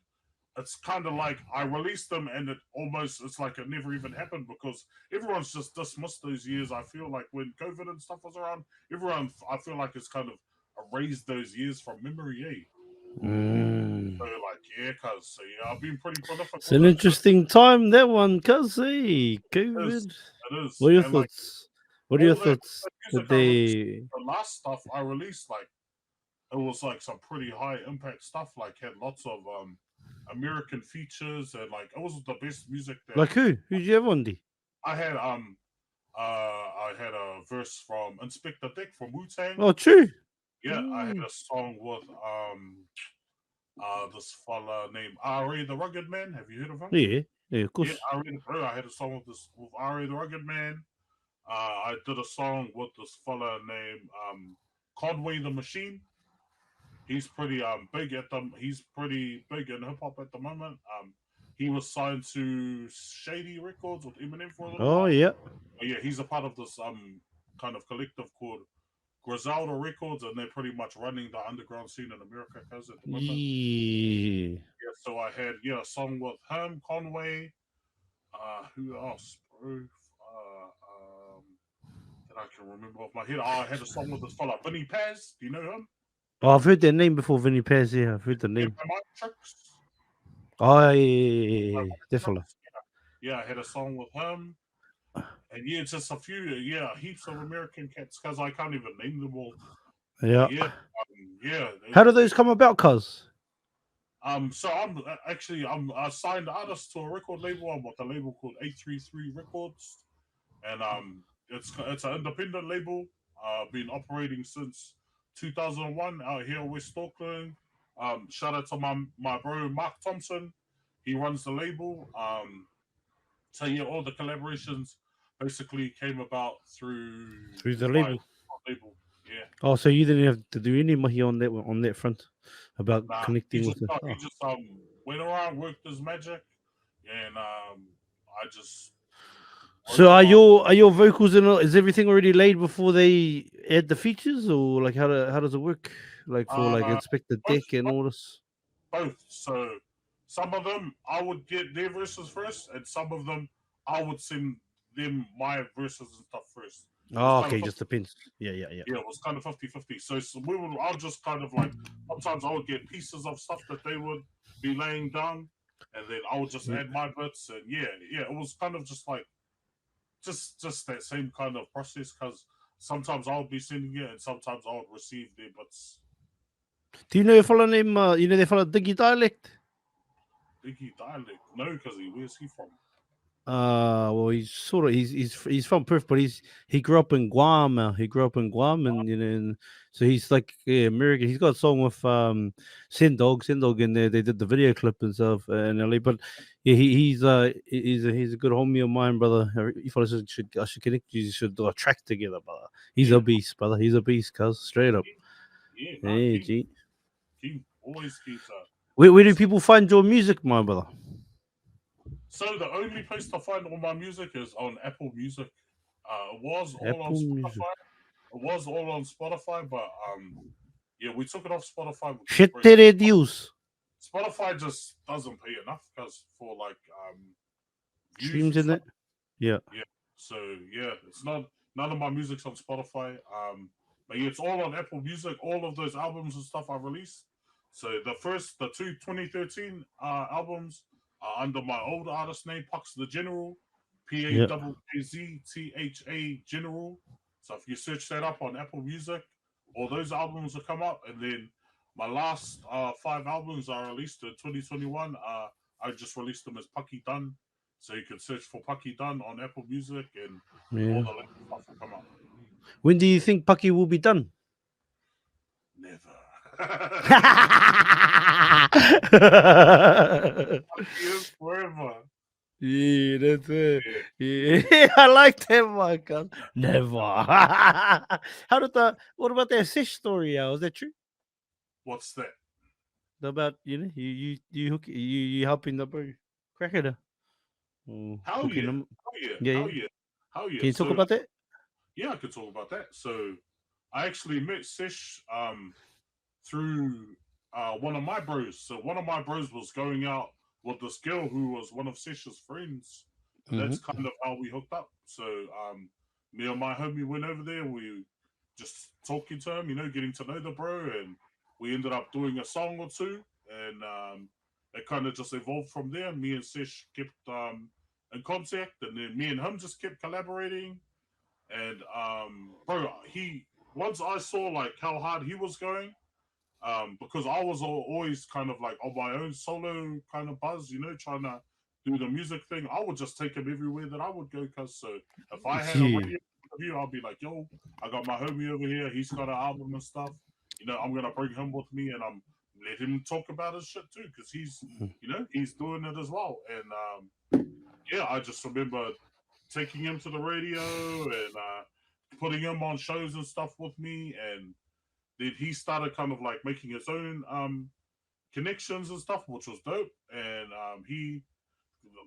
it's kind of like I released them and it's like it never even happened because everyone's just dismissed those years. I feel like when COVID and stuff was around, I feel like it's kind of erased those years from memory, Mm. So like, so I've been pretty prolific It's with an it. So interesting time, that one, cuz, hey, it is, COVID. it is. What are your And like thoughts? What are your all that thoughts music that I released, they. the last stuff I released, like it was like some pretty high impact stuff. Like had lots of American features and like it was the best music that Like who? Who'd you have on, D? I had. I had a verse from Inspector Dick from Wu Tang. Oh, true. Yeah, I had Mm. a song with this fella named R.A. the Rugged Man. Have you heard of him? Yeah, of Yeah, course. I had a song with R.A. the Rugged Man. I did a song with this fella named Conway the Machine. He's pretty big at them. He's pretty big in hip hop at the moment. He was signed to Shady Records with Eminem for a little Oh, while. yeah. But yeah, he's a part of this kind of collective called Griselda Records, and they're pretty much running the underground scene in America, cuz at the moment. Yeah. Yeah, so I had a song with him, Conway. Who else, bro? That I can remember off my head. I had a song with this fella, Vinny Paz. Do you know him? Oh, I've heard their name before, Vinny Paz. Yeah, I've heard the name. My Tricks. Oh, yeah, definitely. Yeah, I had a song with him. And yeah, just a few, heaps of American cats, because I can't even name them all. Yeah. Yeah. How do those come about, cuz? So I'm a signed artist to a record label. I'm with a label called 833 Records, and it's an independent label. Been operating since 2001 out here in West Auckland. Shout out to my bro Mark Thompson. He runs the label. So yeah, all the collaborations basically came about through the my label. label. Yeah. Oh, so you didn't have to do any mahi on that front about Nah, connecting he with just it. he just went around, worked his magic, and I just. So are your vocals is everything already laid before they add the features, or like how does it work? Like for like inspect the deck and all this. Both. So some of them I would get their verses first, and some of them I would send them my verses and stuff first. Oh, okay, just depends. Yeah. Yeah, it was kind of 50-50. So I'll just kind of like, sometimes I would get pieces of stuff that they would be laying down, and then I would just add my bits, and it was kind of just like, just that same kind of process, because sometimes I would be sending it, and sometimes I would receive their bits. Do you know a fellow named they follow Diggy Dialect? Diggy Dialect? No, because where's he from? Well, he's from Perth, but he grew up in Guam. He grew up in Guam, and and so he's like American. He's got a song with Sendog, and they did the video clip and stuff in LA. But yeah, he's a good homie of mine, brother. If I should connect you, should do a track together, brother. He's a beast, brother. He's a beast, cuz straight up. Hey, G. He always keeps Where do people find your music, my brother? So the only place to find all my music is on Apple Music. It was all on Apple Music. Spotify. It was all on Spotify, but we took it off Spotify. Shit, reduce. Spotify just doesn't pay enough because for like views Streams in it. Yeah. So it's not, none of my music's on Spotify. But it's all on Apple Music. All of those albums and stuff I released. So the two 2013 albums are under my old artist name, Pucks the General, PAZZTHA General. So if you search that up on Apple Music, all those albums will come up. And then my last 5 albums I released in 2021. I just released them as Paki Dunn. So you can search for Paki Dunn on Apple Music, and all the latest stuff will come up. When do you think Paki will be done? Never. Forever. Yeah, that's it. Yeah, I like that one, cuz. Never. What about that Sish story, Al? Is that true? What's that? About, you helping the bro cracketer. Hell yeah. Can you talk about that? Yeah, I could talk about that. So I actually met Sish through one of my bros. So one of my bros was going out with this girl who was one of Sish's friends. And that's kind of how we hooked up. So me and my homie went over there. We just talking to him, getting to know the bro, and we ended up doing a song or two, and it kind of just evolved from there. Me and Sish kept in contact, and then me and him just kept collaborating. And bro, once I saw like how hard he was going, because I was always kind of like on my own solo kind of buzz, trying to do the music thing. I would just take him everywhere that I would go. Cause so if I had a radio interview, I'll be like, yo, I got my homie over here. He's got an album and stuff. I'm gonna bring him with me, and I'm let him talk about his shit too, because he's he's doing it as well. And I just remember taking him to the radio and putting him on shows and stuff with me, and then he started kind of like making his own connections and stuff, which was dope. And he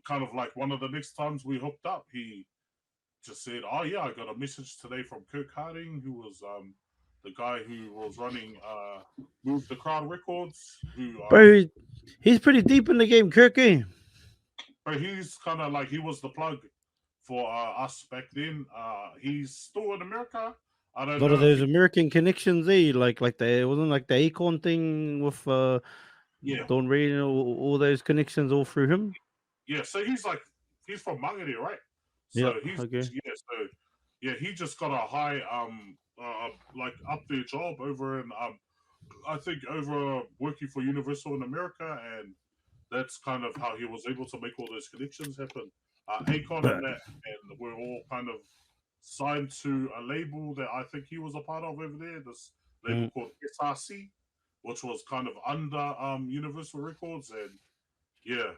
kind of like one of the next times we hooked up, he just said, "Oh yeah, I got a message today from Kirk Harding, who was the guy who was running Move the Crowd Records, who Bro, he's pretty deep in the game, Kirk. Eh? but he's kind of like he was the plug for us back then. He's still in America. I A don't lot of know if those he, American connections, eh? Like the it wasn't like the Acorn thing with yeah, Don Reed and all those connections all through him. yeah. So he's like he's from Māori, right? Yeah. So he's Okay. yeah. So yeah, he just got a high like up their job over in I think over working for Universal in America, and that's kind of how he was able to make all those connections happen. Akon and But that, and we're all kind of signed to a label that I think he was a part of over there. This label mm, called SRC, which was kind of under Universal Records, and yeah,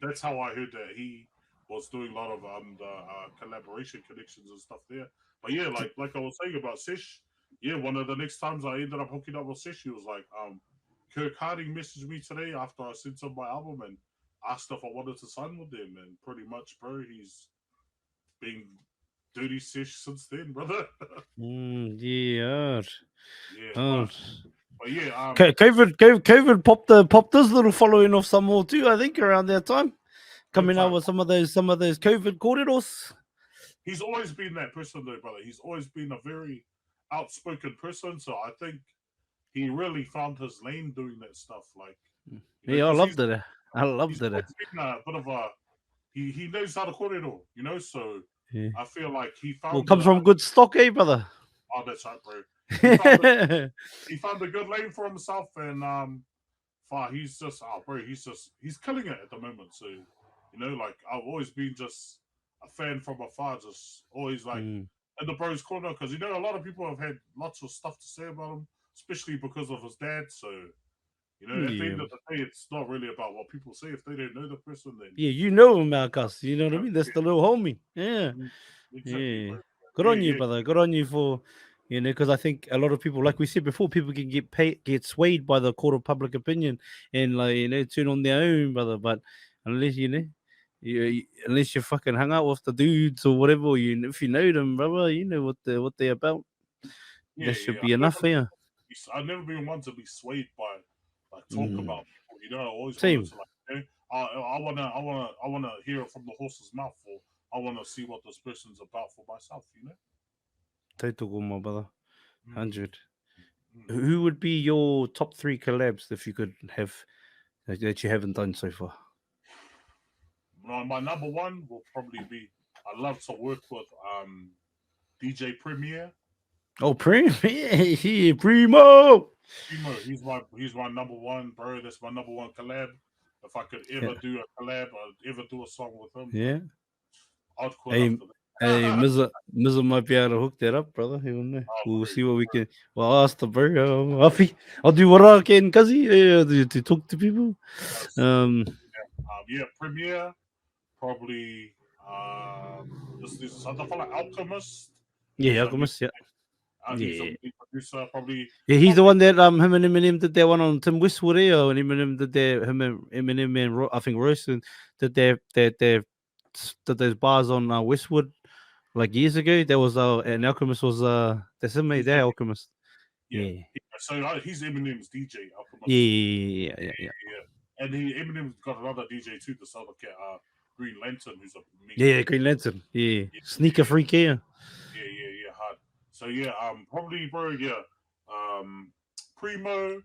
that's how I heard that he was doing a lot of the collaboration connections and stuff there. But yeah, like I was saying about Sish, yeah, one of the next times I ended up hooking up with Sish, he was like, Kirk Harding messaged me today after I sent him my album and asked if I wanted to sign with him, and pretty much, bro, he's been dirty Sish since then, brother. yeah. Yeah, Oh. but yeah, COVID popped this little following of some more too. I think around that time, big coming out time. with some of those COVID corridors. He's always been that person, though, brother. He's always been a very outspoken person. So I think he really found his lane doing that stuff. Like, Yeah, I because loved it. I he's loved it. always been a bit of a he knows how to corridor, So Yeah. I feel like he Well, found comes the from good stock, eh, brother? oh that's right, bro. He found the he found a good lane for himself, and he's just bro, he's killing it at the moment. So like I've always been just a fan from afar, just always like Mm. in the bros corner, because a lot of people have had lots of stuff to say about him, especially because of his dad. So at the Yeah. end of the day, it's not really about what people say. If they don't know the person, then Yeah, you know him, Marcus. You know what I mean? That's yeah, the little homie. Yeah. exactly, Yeah. bro. Good Yeah, on you, yeah, brother. Good on you for, because I think a lot of people, like we said before, people can get swayed by the court of public opinion and like turn on their own, brother. But unless unless you fucking hung out with the dudes or whatever, if you know them, brother, you know what they're about. yeah, That should yeah. be enough for you. I've never been one to be swayed by like talk Mm. about people. I always wanted Same. to I wanna hear it from the horse's mouth, or I wanna see what this person's about for myself. Total, my brother. Mm, 100. mm. Who would be your top three collabs if you could have that you haven't done so far? My number one will probably be I love to work with DJ Premier. Oh, Primo. Yeah, Primo. Primo, he's my number one, bro. That's my number one collab. If I could ever Yeah. do a collab or ever do a song with him, Yeah. I'd quit Hey, after hey, that. Mizza might be able to hook that up, brother. He will know. Oh, We'll bro, see what we can. Well, I'll ask the bro. I'll do what I can, cuz to talk to people. yes. Um, Yeah, Premiere, probably this other fella, Alchemist. yeah, He's a Alchemist, yeah. he's a Yeah. music producer, probably Yeah, he's the probably one that him and Eminem did that one on Tim Westwood, and Eminem did that him and Eminem and I think Royston did did those bars on Westwood like years ago. That was and Alchemist was that's him made he's that Eminem. Alchemist. Yeah. Yeah. So he's Eminem's DJ, Yeah, Alchemist. yeah, yeah, yeah. Yeah. And Eminem's got another DJ too, this other cat, Green Lantern, who's a Yeah, mean yeah, dude. Green Lantern. Yeah. Yeah, Sneaker freak, yeah. hard. So yeah, probably bro, yeah, Primo,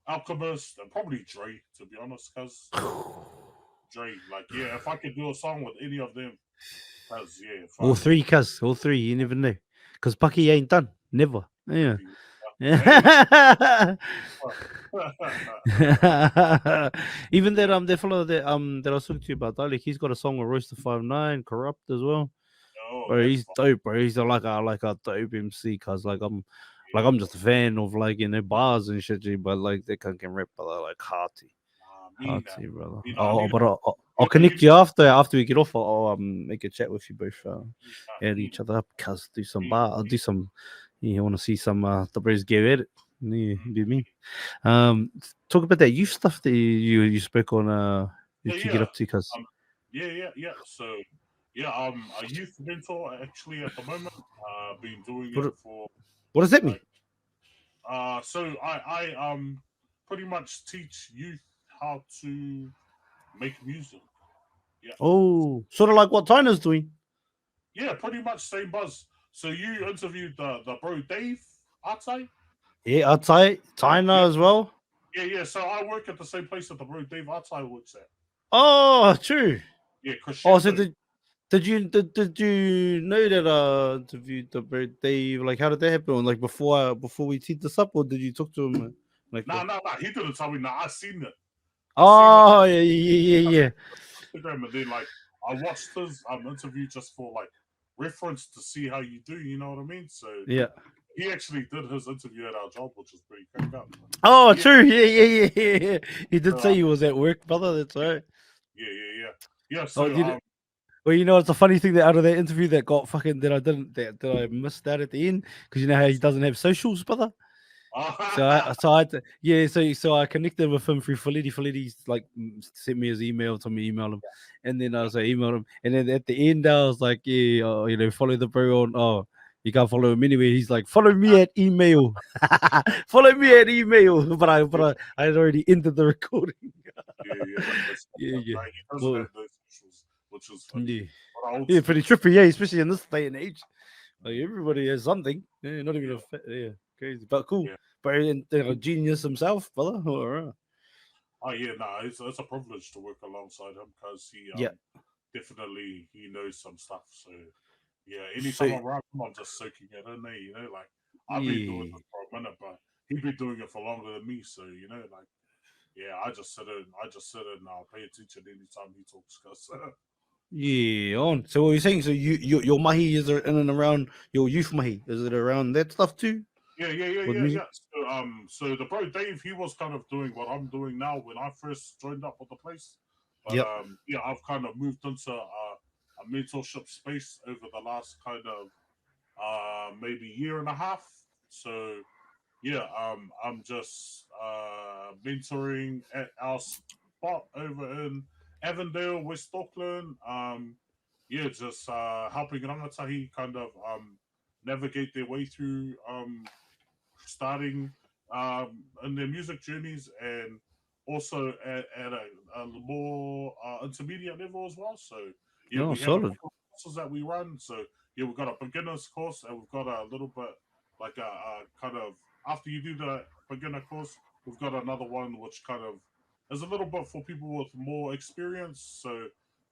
Alchemist, and probably Dre, to be honest, cause Dre, like, yeah, if I could do a song with any of them, cause yeah, All fuck, three, cuz. All three. You never know. Because Paki ain't done. Never. Yeah. exactly. Hey, Even that fellow that I was talking to you about, like he's got a song with Royster 59, Corrupt as well. oh, Bro, that's he's fine. dope, bro. He's like a dope MC, cause I'm just a fan of like bars and shit, G, but like they can't get rap, but I like hearty. Me now, Hearty, brother. I Oh, need but I'll you know, connect you after we get off. I'll make a chat with you both. Add need each other up, cuz do some me, bar. I'll do some. You want to see some the bros get at it? Yeah, mm, be me. Um, talk about that youth stuff that you spoke on. yeah, Did you get yeah, up to, cuz? um, yeah. So Yeah, a youth mentor actually at the moment. Been doing it What, for what does that mean? like so I pretty much teach youth how to make music. Yeah. Oh, sort of like what Tyner's doing. Yeah, pretty much same buzz. So you interviewed the bro Dave outside? Yeah, I'd say Tyner Yeah, as well. yeah. So I work at the same place that the bro Dave outside works at. Oh, true. Yeah, Oh, so Crescendo. did you know that interviewed the birthday? Like, how did that happen? Like before we teed this up, or did you talk to him? Like, Nah. He didn't tell me. Nah, I seen it. I seen it oh yeah. on Instagram, and then like I watched his interview just for like reference to see how you do. You know what I mean? So Yeah. he actually did his interview at our job, which was pretty cracked up. Oh, Yeah. true. Yeah. He did So, say he was at work, brother. That's right. yeah. Oh, So well, you know, it's a funny thing that out of that interview that got fucking that I missed that at the end because you know how he doesn't have socials, brother. So I connected with him through Felitti. Felitti's like sent me his email, told me email him, and then I was like emailed him, and then at the end I was like, yeah, you know, follow the bro on. Oh, you can't follow him anyway. He's like, follow me at email, follow me at email. I had already ended the recording. That's Yeah. like, he doesn't Well, have those socials, which was funny. yeah, But I yeah, also pretty trippy, yeah, especially in this day and age. Like everybody has something. Yeah, not even yeah, crazy, but cool. yeah. But a genius himself, brother. All right. Oh yeah, nah, it's a privilege to work alongside him because he Yeah. definitely he knows some stuff. So yeah, So anytime I'm around him, I'm just soaking it in there. You know, like I've been doing yeah, this for a minute, but he's been doing it for longer than me. So you know, like yeah, I just sit and pay attention anytime he talks. Cause yeah. On. So what you're saying? So your mahi is in and around your youth mahi? Is it around that stuff too with music? So the bro Dave, he was kind of doing what I'm doing now when I first joined up with the place. But Yep. yeah, I've kind of moved into a mentorship space over the last kind of maybe year and a half. So yeah, I'm just mentoring at our spot over in Avondale, West Auckland. Yeah, just helping rangatahi kind of navigate their way through starting in their music journeys and also at a more intermediate level as well. So yeah, Oh, we have a solid. couple of courses that we run. So yeah, we've got a beginners course and we've got a little bit like a kind of after you do the beginner course, we've got another one which kind of is a little bit for people with more experience. So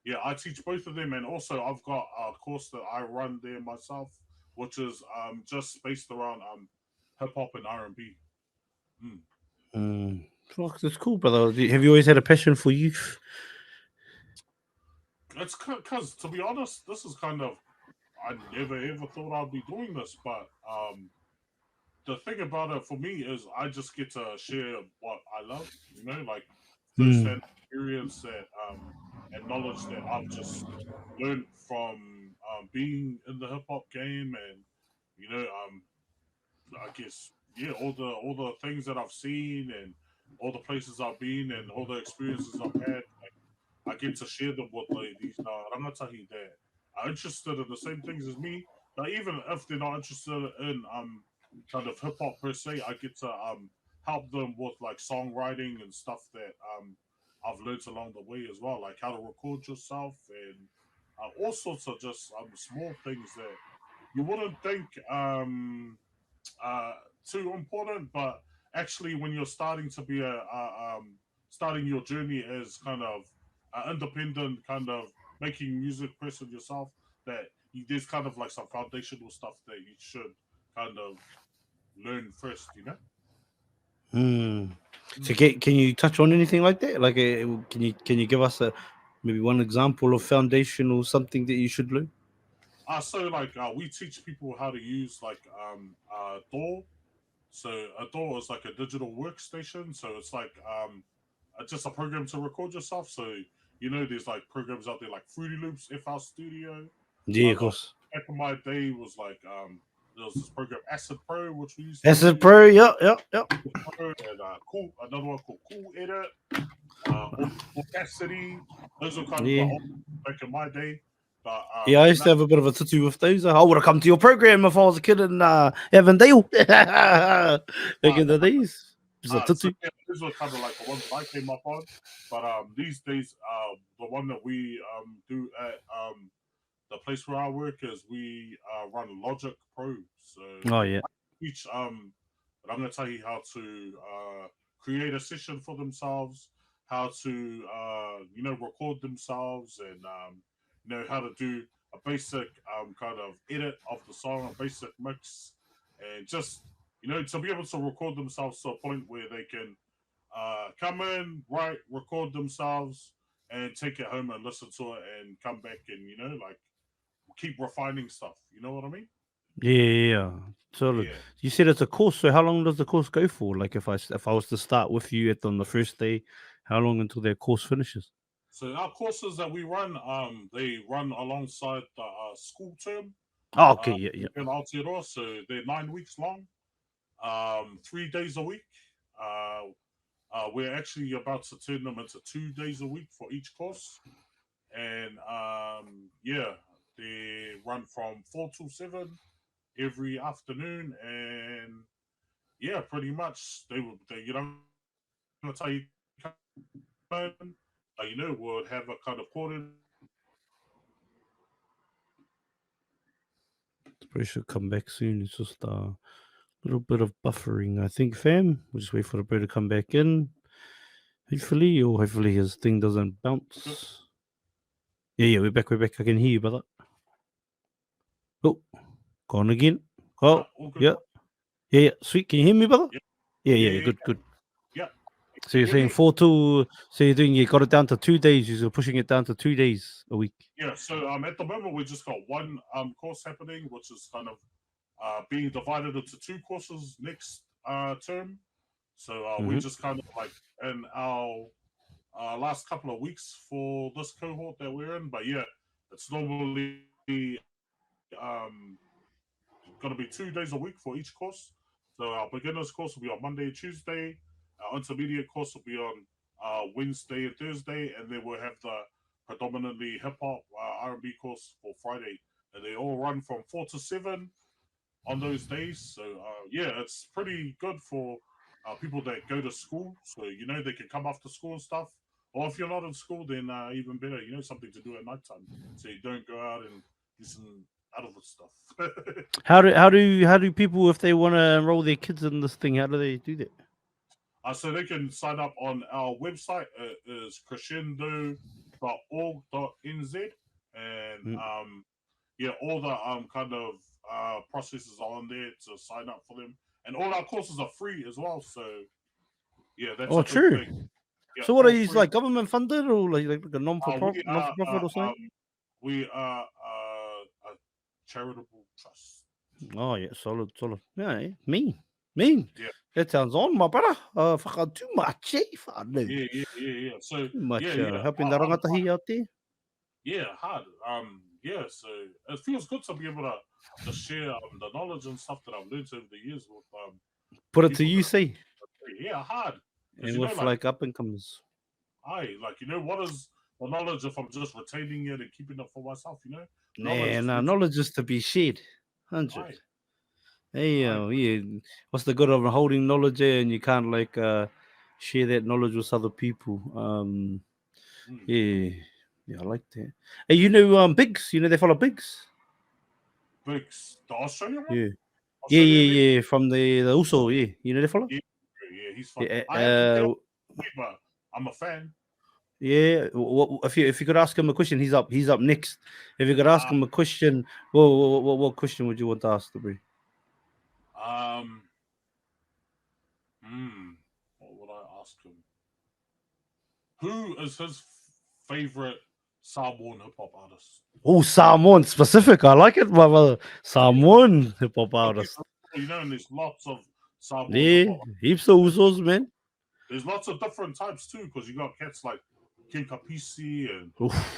yeah, I teach both of them, and also I've got a course that I run there myself, which is just based around hip hop and R&B. Mm. Fuck, that's cool, brother. Have you always had a passion for youth? It's because, to be honest, this is kind of I never ever thought I'd be doing this, but the thing about it for me is I just get to share what I love, you know, like Mm. firsthand experience that and knowledge that I've just learned from being in the hip hop game, and you know, I guess yeah, all the things that I've seen and all the places I've been and all the experiences I've had. I get to share them with these rangatahi that are interested in the same things as me. Now, even if they're not interested in kind of hip hop per se, I get to help them with like songwriting and stuff that I've learned along the way as well, like how to record yourself and all sorts of just small things that you wouldn't think uh, too important, but actually, when you're starting to be starting your journey as kind of independent, kind of making music person yourself, that there's kind of like some foundational stuff that you should kind of learn first, you know. Mm. So Mm. can you touch on anything like that? Like, can you give us a maybe one example of foundational something that you should learn? So like we teach people how to use like DAW. So a DAW is like a digital workstation. So it's like just a program to record yourself. So you know, there's like programs out there like Fruity Loops, FL Studio. Yeah, of The course. back in my day was like there was this program Acid Pro which we used to Acid use. Pro. Yep. And cool, another one called Cool Edit, Audacity. Those are kind of the Yeah. old back in my day. But Yeah, I used to have a bit of a tutu with those. I would have come to your program if I was a kid in Avondale back in the days. It was a so tutu. yeah, these were kind of like the ones that I came up on. But these days, the one that we do at the place where I work is we run Logic Pro. So Oh yeah. each but I'm going to tell you how to create a session for themselves, how to record themselves, and how to do a basic kind of edit of the song, a basic mix, and just to be able to record themselves to a point where they can come in, write, record themselves, and take it home and listen to it, and come back and like keep refining stuff. You know what I mean? Yeah. So Yeah. you said it's a course. So how long does the course go for? Like if I was to start with you on the first day, how long until their course finishes? So our courses that we run, they run alongside the school term Oh, okay. Yeah. in Aotearoa. So they're 9 weeks long, 3 days a week. We're actually about to turn them into 2 days a week for each course, and yeah, they run from 4 to 7 every afternoon, and yeah, pretty much I'm gonna tell you, we'll have a kind of quarter. Probably should come back soon. It's just a little bit of buffering, I think, fam. We'll just wait for the bro to come back in. Hopefully his thing doesn't bounce. Yeah, we're back. I can hear you, brother. Oh, gone again. Oh, All good. yeah. Sweet. Can you hear me, brother? Yeah. Yeah. Good. Yeah. So you're saying 4 so you got it down to 2 days. You're pushing it down to 2 days a week. Yeah. So at the moment we just got one course happening, which is kind of being divided into 2 courses next term. So we're just kind of like in our last couple of weeks for this cohort that we're in. But yeah, it's normally going to be 2 days a week for each course. So our beginners course will be on Monday and Tuesday. Our intermediate course will be on Wednesday and Thursday, and then we'll have the predominantly hip hop R&B course for Friday, and they all run from 4 to 7 on those days. So yeah, it's pretty good for people that go to school. So they can come after school and stuff. Or if you're not in school, then even better, something to do at nighttime, so you don't go out and do some other stuff. How do people, if they want to enroll their kids in this thing, how do they do that? So they can sign up on our website. Is crescendo.org.nz, and yeah, all the kind of processes are on there to sign up for them, and all our courses are free as well. So yeah, that's a true. big thing. Yeah, so what are these, free. like government funded or like a non-for-profit or something? We are a charitable trust. Oh yeah, solid. Yeah, mean. Yeah. That sounds on, my brother. Too much, Yeah. So too much yeah. helping the rangatahi out there. Yeah, hard. Yeah. So it feels good to be able to share the knowledge and stuff that I've learned over the years with Put it to you, say. Yeah, hard. And with like up and comers. What is the knowledge if I'm just retaining it and keeping it for myself? Knowledge is to be shared. 100. Hey, Aye. what's the good of holding knowledge there and you can't like share that knowledge with other people? Yeah, I like that. Hey, Biggs. They follow Biggs. Biggs, the Australian one. Yeah. From the also, yeah. They follow. Yeah, he's fun. Yeah, I haven't but I'm a fan. Yeah, if you could ask him a question, he's up next. If you could ask him a question, what question would you want to ask the bro? What would I ask him? Who is his favorite Samoan hip hop artist? Oh, Samoan specific. I like it, my brother. Samoan hip hop artist. And there's lots of Samoan hip hop. Heaps of usos, man. There's lots of different types too, because you got cats like King Kapisi and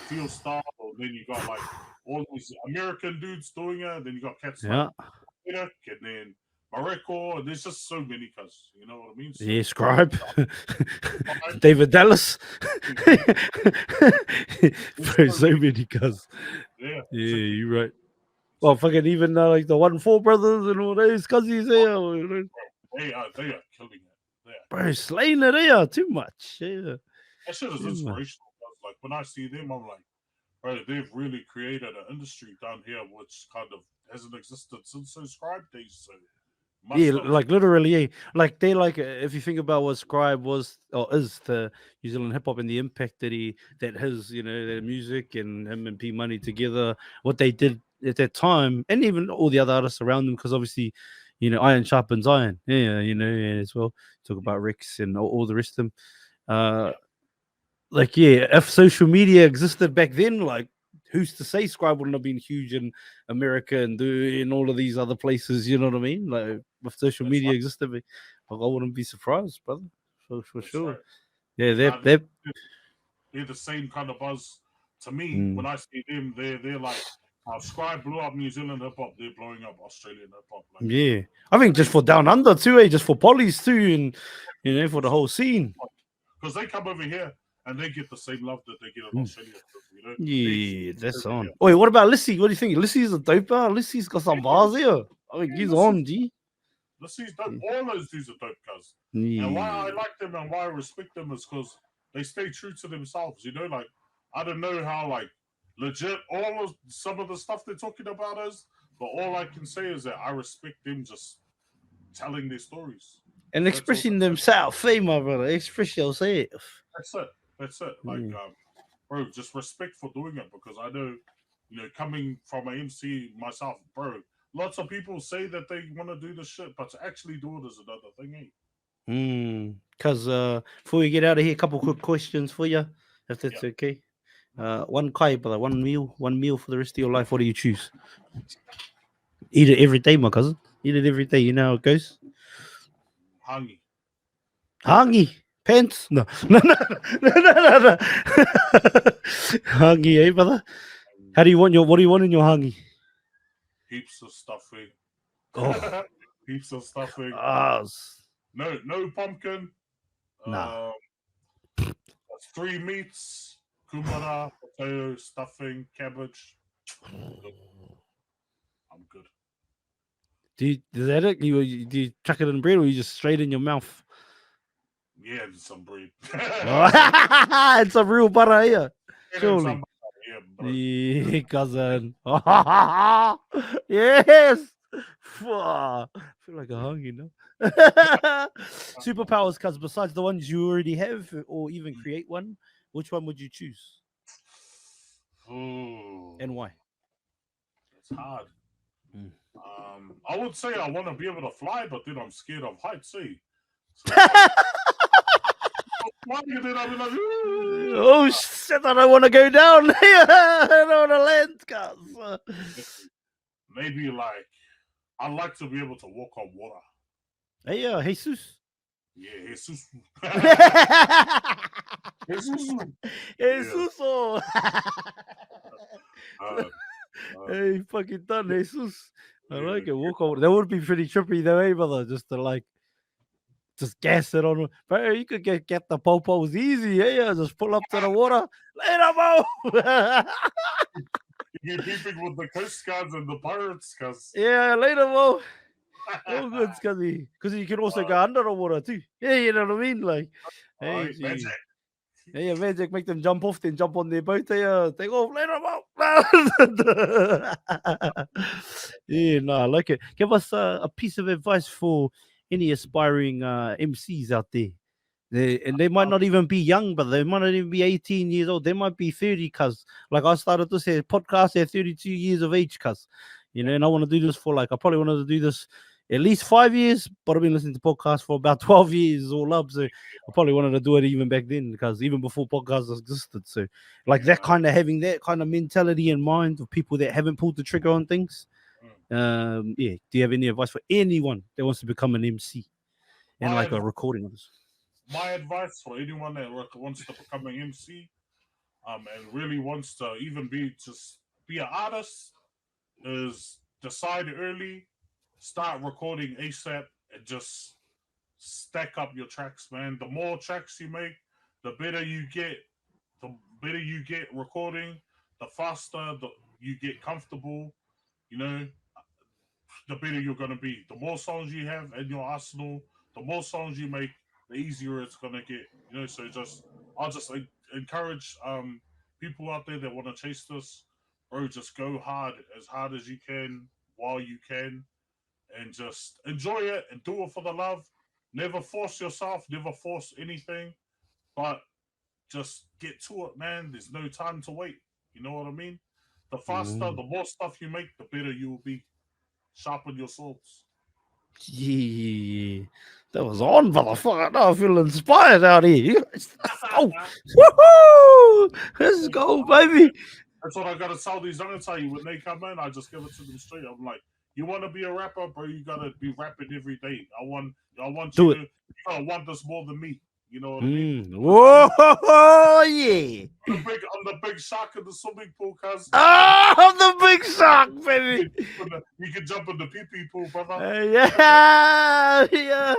Field Star, and then you got like all these American dudes doing it. Then you got cats like and then Mareko, and there's just so many cuz, you know what I mean? So, yeah, Scribe. David Dallas. Bro, so many cuz. Yeah, Yeah, exactly. you're right. Well, fucking even like the 1-4 brothers and all those cousins there, you know. They are killing it. They are Bro, slaying it there too much. Yeah, that shit is too much. inspirational. Like when I see them, I'm like, bro, they've really created an industry down here which kind of hasn't existed since those scribe days. So Yeah, much love. like literally, yeah. Like they like if you think about what Scribe was or is to New Zealand hip hop and the impact that his, you know, their music and him and P Money together, what they did at that time, and even all the other artists around them, because obviously, you know, iron sharpens iron. Yeah, you know, and as well. Talk about Rex and all the rest of them. Uh Yeah, like yeah, if social media existed back then, like who's to say Scribe wouldn't have been huge in America and in all of these other places, you know what I mean? Like if social that's media right. existed, like, I wouldn't be surprised, brother. For That's sure. right. Yeah, Now they're the same kind of buzz to me when mm, I see them. They're like how Scribe blew up New Zealand hip hop. They're blowing up Australian hip hop. Like yeah. I think just they for down under too, just for polys too, and you know, for the whole scene. because they come over here and they get the same love that they get in Mm. Australia. You know, they Yeah, experience that's over on. here. Wait, what about Lissy? What do you think? Lissy's a doper. Lissy's got some bars here. I think Yeah, he's on, G. this is dope. All those dudes are dope, cuz. And why I Yeah. like them and why I respect them is because they stay true to themselves. You know, like I don't know how like legit all of some of the stuff they're talking about is, but all I can say is that I respect them just telling their stories. And That's all. expressing themselves, hey, my brother. Express yourself. That's it. That's it. Like, Yeah. bro, just respect for doing it because I know, coming from an MC myself, bro. Lots of people say that they want to do this shit, but to actually do it is another thing, eh? Because before we get out of here, a couple quick questions for you, if Yeah, that's okay. no problem. One kai, brother, one meal for the rest of your life. What do you choose? Eat it every day, my cousin. Eat it every day. You know how it goes. Hangi. Hangi pants? No, no, no, no, no, no, no. Hangi, eh, brother? How do you want your? What do you want in your hangi? Heaps of stuffing. Oh, Heaps of stuffing. ah, No pumpkin. nah. Um, 3 meats. Kumara, potato, stuffing, cabbage. Good. I'm good. Is that it? Do you chuck it in bread or you just straight in your mouth? Yeah, and some bread. It's a real butter here, And surely. some, yeah, bro. Yeah, cousin. Yes. I feel like a hungry, no? Superpowers, cuz besides the ones you already have, or even create one, which one would you choose Ooh, and why? it's hard. Mm. I would say I want to be able to fly, but then I'm scared of heights. See, so it's like flying, and then I'll be like, "Ooh." Oh shit! I don't want to go down. I don't want to land, cuz. Maybe like I'd like to be able to walk on water. Hey, Jesus. Yeah, Jesus. Yeah. Jesus. Oh. Uh, uh, Hey, fucking done, Jesus. I yeah. like it. Walk over. That would be pretty trippy, though, eh, brother? Just to like, just gas it on. But you could get the popos easy, eh? Just pull up to the water. Later, Mo. You're beefing with the Coast Guards and the pirates, cause Yeah, later, Mo. Oh, good, Scuzzy. Because you can also go under the water, too. Yeah, you know what I mean? Like, hey, magic. gee. Hey, yeah, magic, make them jump off, then jump on their boat. Take off, let them out. Yeah, no, I like it. Give us a piece of advice for any aspiring MCs out there. And they might not even be young, but they might not even be 18 years old. They might be 30, cuz. Like I started this podcast at 32 years of age, cuz. You know, and I want to do this for like, I probably wanted to do this at least 5 years, but I've been listening to podcasts for about 12 years all up. So I probably wanted to do it even back then, because even before podcasts existed. So, like that Yeah. kind of having that kind of mentality in mind of people that haven't pulled the trigger on things. Yeah. Do you have any advice for anyone that wants to become an MC and My like a advice, recording of this? my advice for anyone that wants to become an MC, and really wants to even be an artist, is decide early, start recording ASAP, and just stack up your tracks, man. The more tracks you make, the better you get. The better you get recording, the faster you get comfortable, you know, the better you're gonna be. The more songs you have in your arsenal, the more songs you make, the easier it's gonna get. You know, so I'll just encourage people out there that want to chase this, bro. Just go hard as you can while you can, and just enjoy it and do it for the love. Never force yourself, never force anything, but just get to it, man. There's no time to wait. You know what I mean? The faster, the more stuff you make, the better you will be. Sharpen your swords. Yeah, that was on, motherfucker. Now I feel inspired out here. Let's go. Woohoo! Let's go, baby. That's what I gotta tell these young tell you when they come in. I just give it to them straight. I'm like, you want to be a rapper, bro? You gotta be rapping every day. I want Do you it. to. You gotta want this more than me. You know what I mean? Whoa, yeah. I'm the big shark in the swimming pool, cuz. Oh, I'm the big shark, baby. You can jump in the pee-pee pool, brother. Yeah, yeah.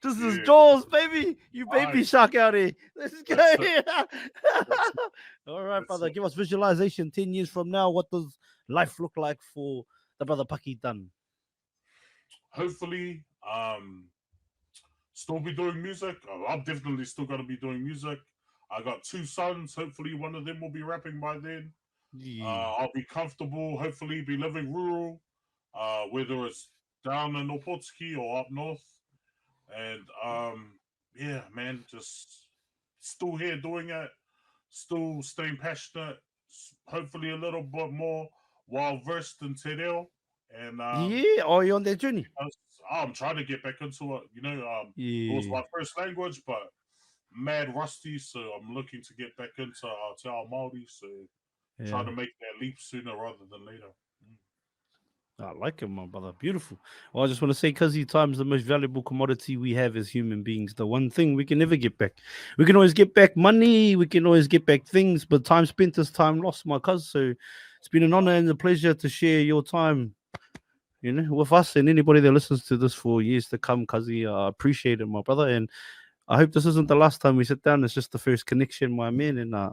This is Jaws, baby. You baby shark out here. Let's go. All right, brother. Give us visualization 10 years from now. What does life look like for the brother Paki Dunn? Hopefully, still be doing music. I'm definitely still gonna be doing music. I got 2 sons. Hopefully, one of them will be rapping by then. Yeah. I'll be comfortable. Hopefully, be living rural, whether it's down in Opotiki or up north. And yeah, man, just still here doing it. Still staying passionate. Hopefully, a little bit more well versed in Te Reo. And yeah, are you on that journey? I'm trying to get back into it. You know, it was my first language, but mad rusty. So I'm looking to get back into Te Ao Māori. So trying to make that leap sooner rather than later. I like it, my brother. Beautiful. Well, I just want to say, Cuzzy, time is the most valuable commodity we have as human beings. The one thing we can never get back. We can always get back money. We can always get back things, but time spent is time lost, my cuz. So it's been an honor and a pleasure to share your time, you know, with us and anybody that listens to this for years to come, Cuzzy. I appreciate it, my brother. And I hope this isn't the last time we sit down. It's just the first connection, my man. And I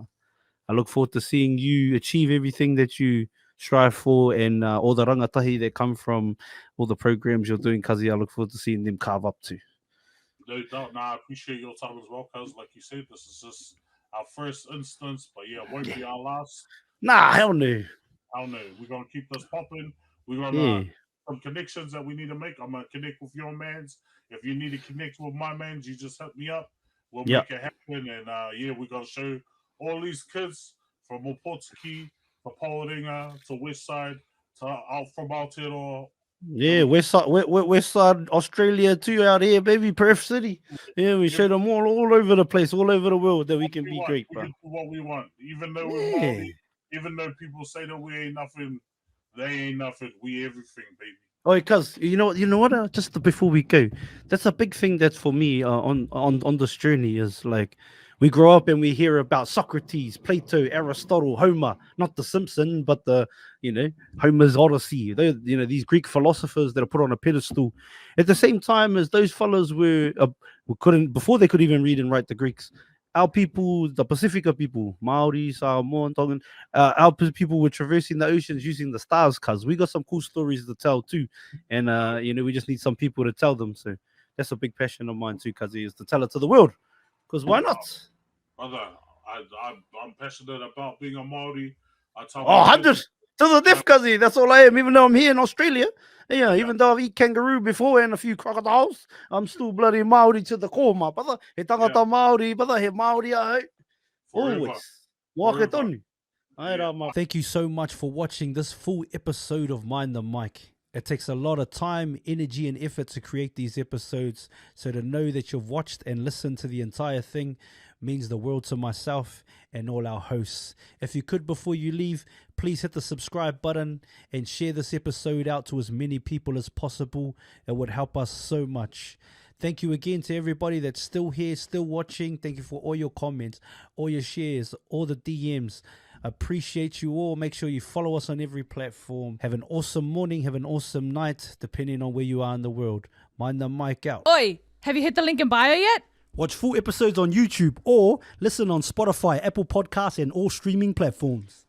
look forward to seeing you achieve everything that you strive for, and all the rangatahi that come from all the programs you're doing, Kazi. I look forward to seeing them carve up to. No doubt. I appreciate your time as well, cuz like you said, this is just our first instance, but yeah, it won't be our last. Nah, hell no. Hell no. We're gonna keep this popping. We're gonna some connections that we need to make. I'm gonna connect with your mans. If you need to connect with my mans, you just hit me up. We'll make it happen. And yeah, we're gonna show all these kids from Opotiki to Paoringa to West Side to out from Aotearoa. Yeah, West Side Australia too out here, baby. Perth City. Yeah, we show them all over the place, all over the world that we can be great, bro. We can do what we want. Even though we're Māori, even though people say that we ain't nothing, they ain't nothing. We everything, baby. Oh, because you know what? Just before we go, that's a big thing that's for me on this journey is like we grow up and we hear about Socrates, Plato, Aristotle, Homer, not the Simpson, but the Homer's Odyssey. These Greek philosophers that are put on a pedestal. At the same time as those fellows couldn't before they could even read and write the Greeks. Our people, the Pacifica people, Māori, Samoan, Tongan, our people were traversing the oceans using the stars, cuz we got some cool stories to tell too. And, we just need some people to tell them. So that's a big passion of mine too, cuz is to tell it to the world. Because why not? Brother, I'm passionate about being a Māori. 100 to the death, cuz that's all I am, even though I'm here in Australia. Yeah, even though I've eaten kangaroo before and a few crocodiles, I'm still bloody Māori to the core, my brother. He tangata Māori, brother. He Māori, I always. Thank you so much for watching this full episode of Mind the Mic. It takes a lot of time, energy, and effort to create these episodes. So to know that you've watched and listened to the entire thing means the world to myself and all our hosts. If you could, before you leave, please hit the subscribe button and share this episode out to as many people as possible. It would help us so much. Thank you again to everybody that's still here, still watching. Thank you for all your comments, all your shares, all the DMs. Appreciate you all. Make sure you follow us on every platform. Have an awesome morning. Have an awesome night, depending on where you are in the world. Mind the mic out. Oi, have you hit the link in bio yet? Watch full episodes on YouTube or listen on Spotify, Apple Podcasts, and all streaming platforms.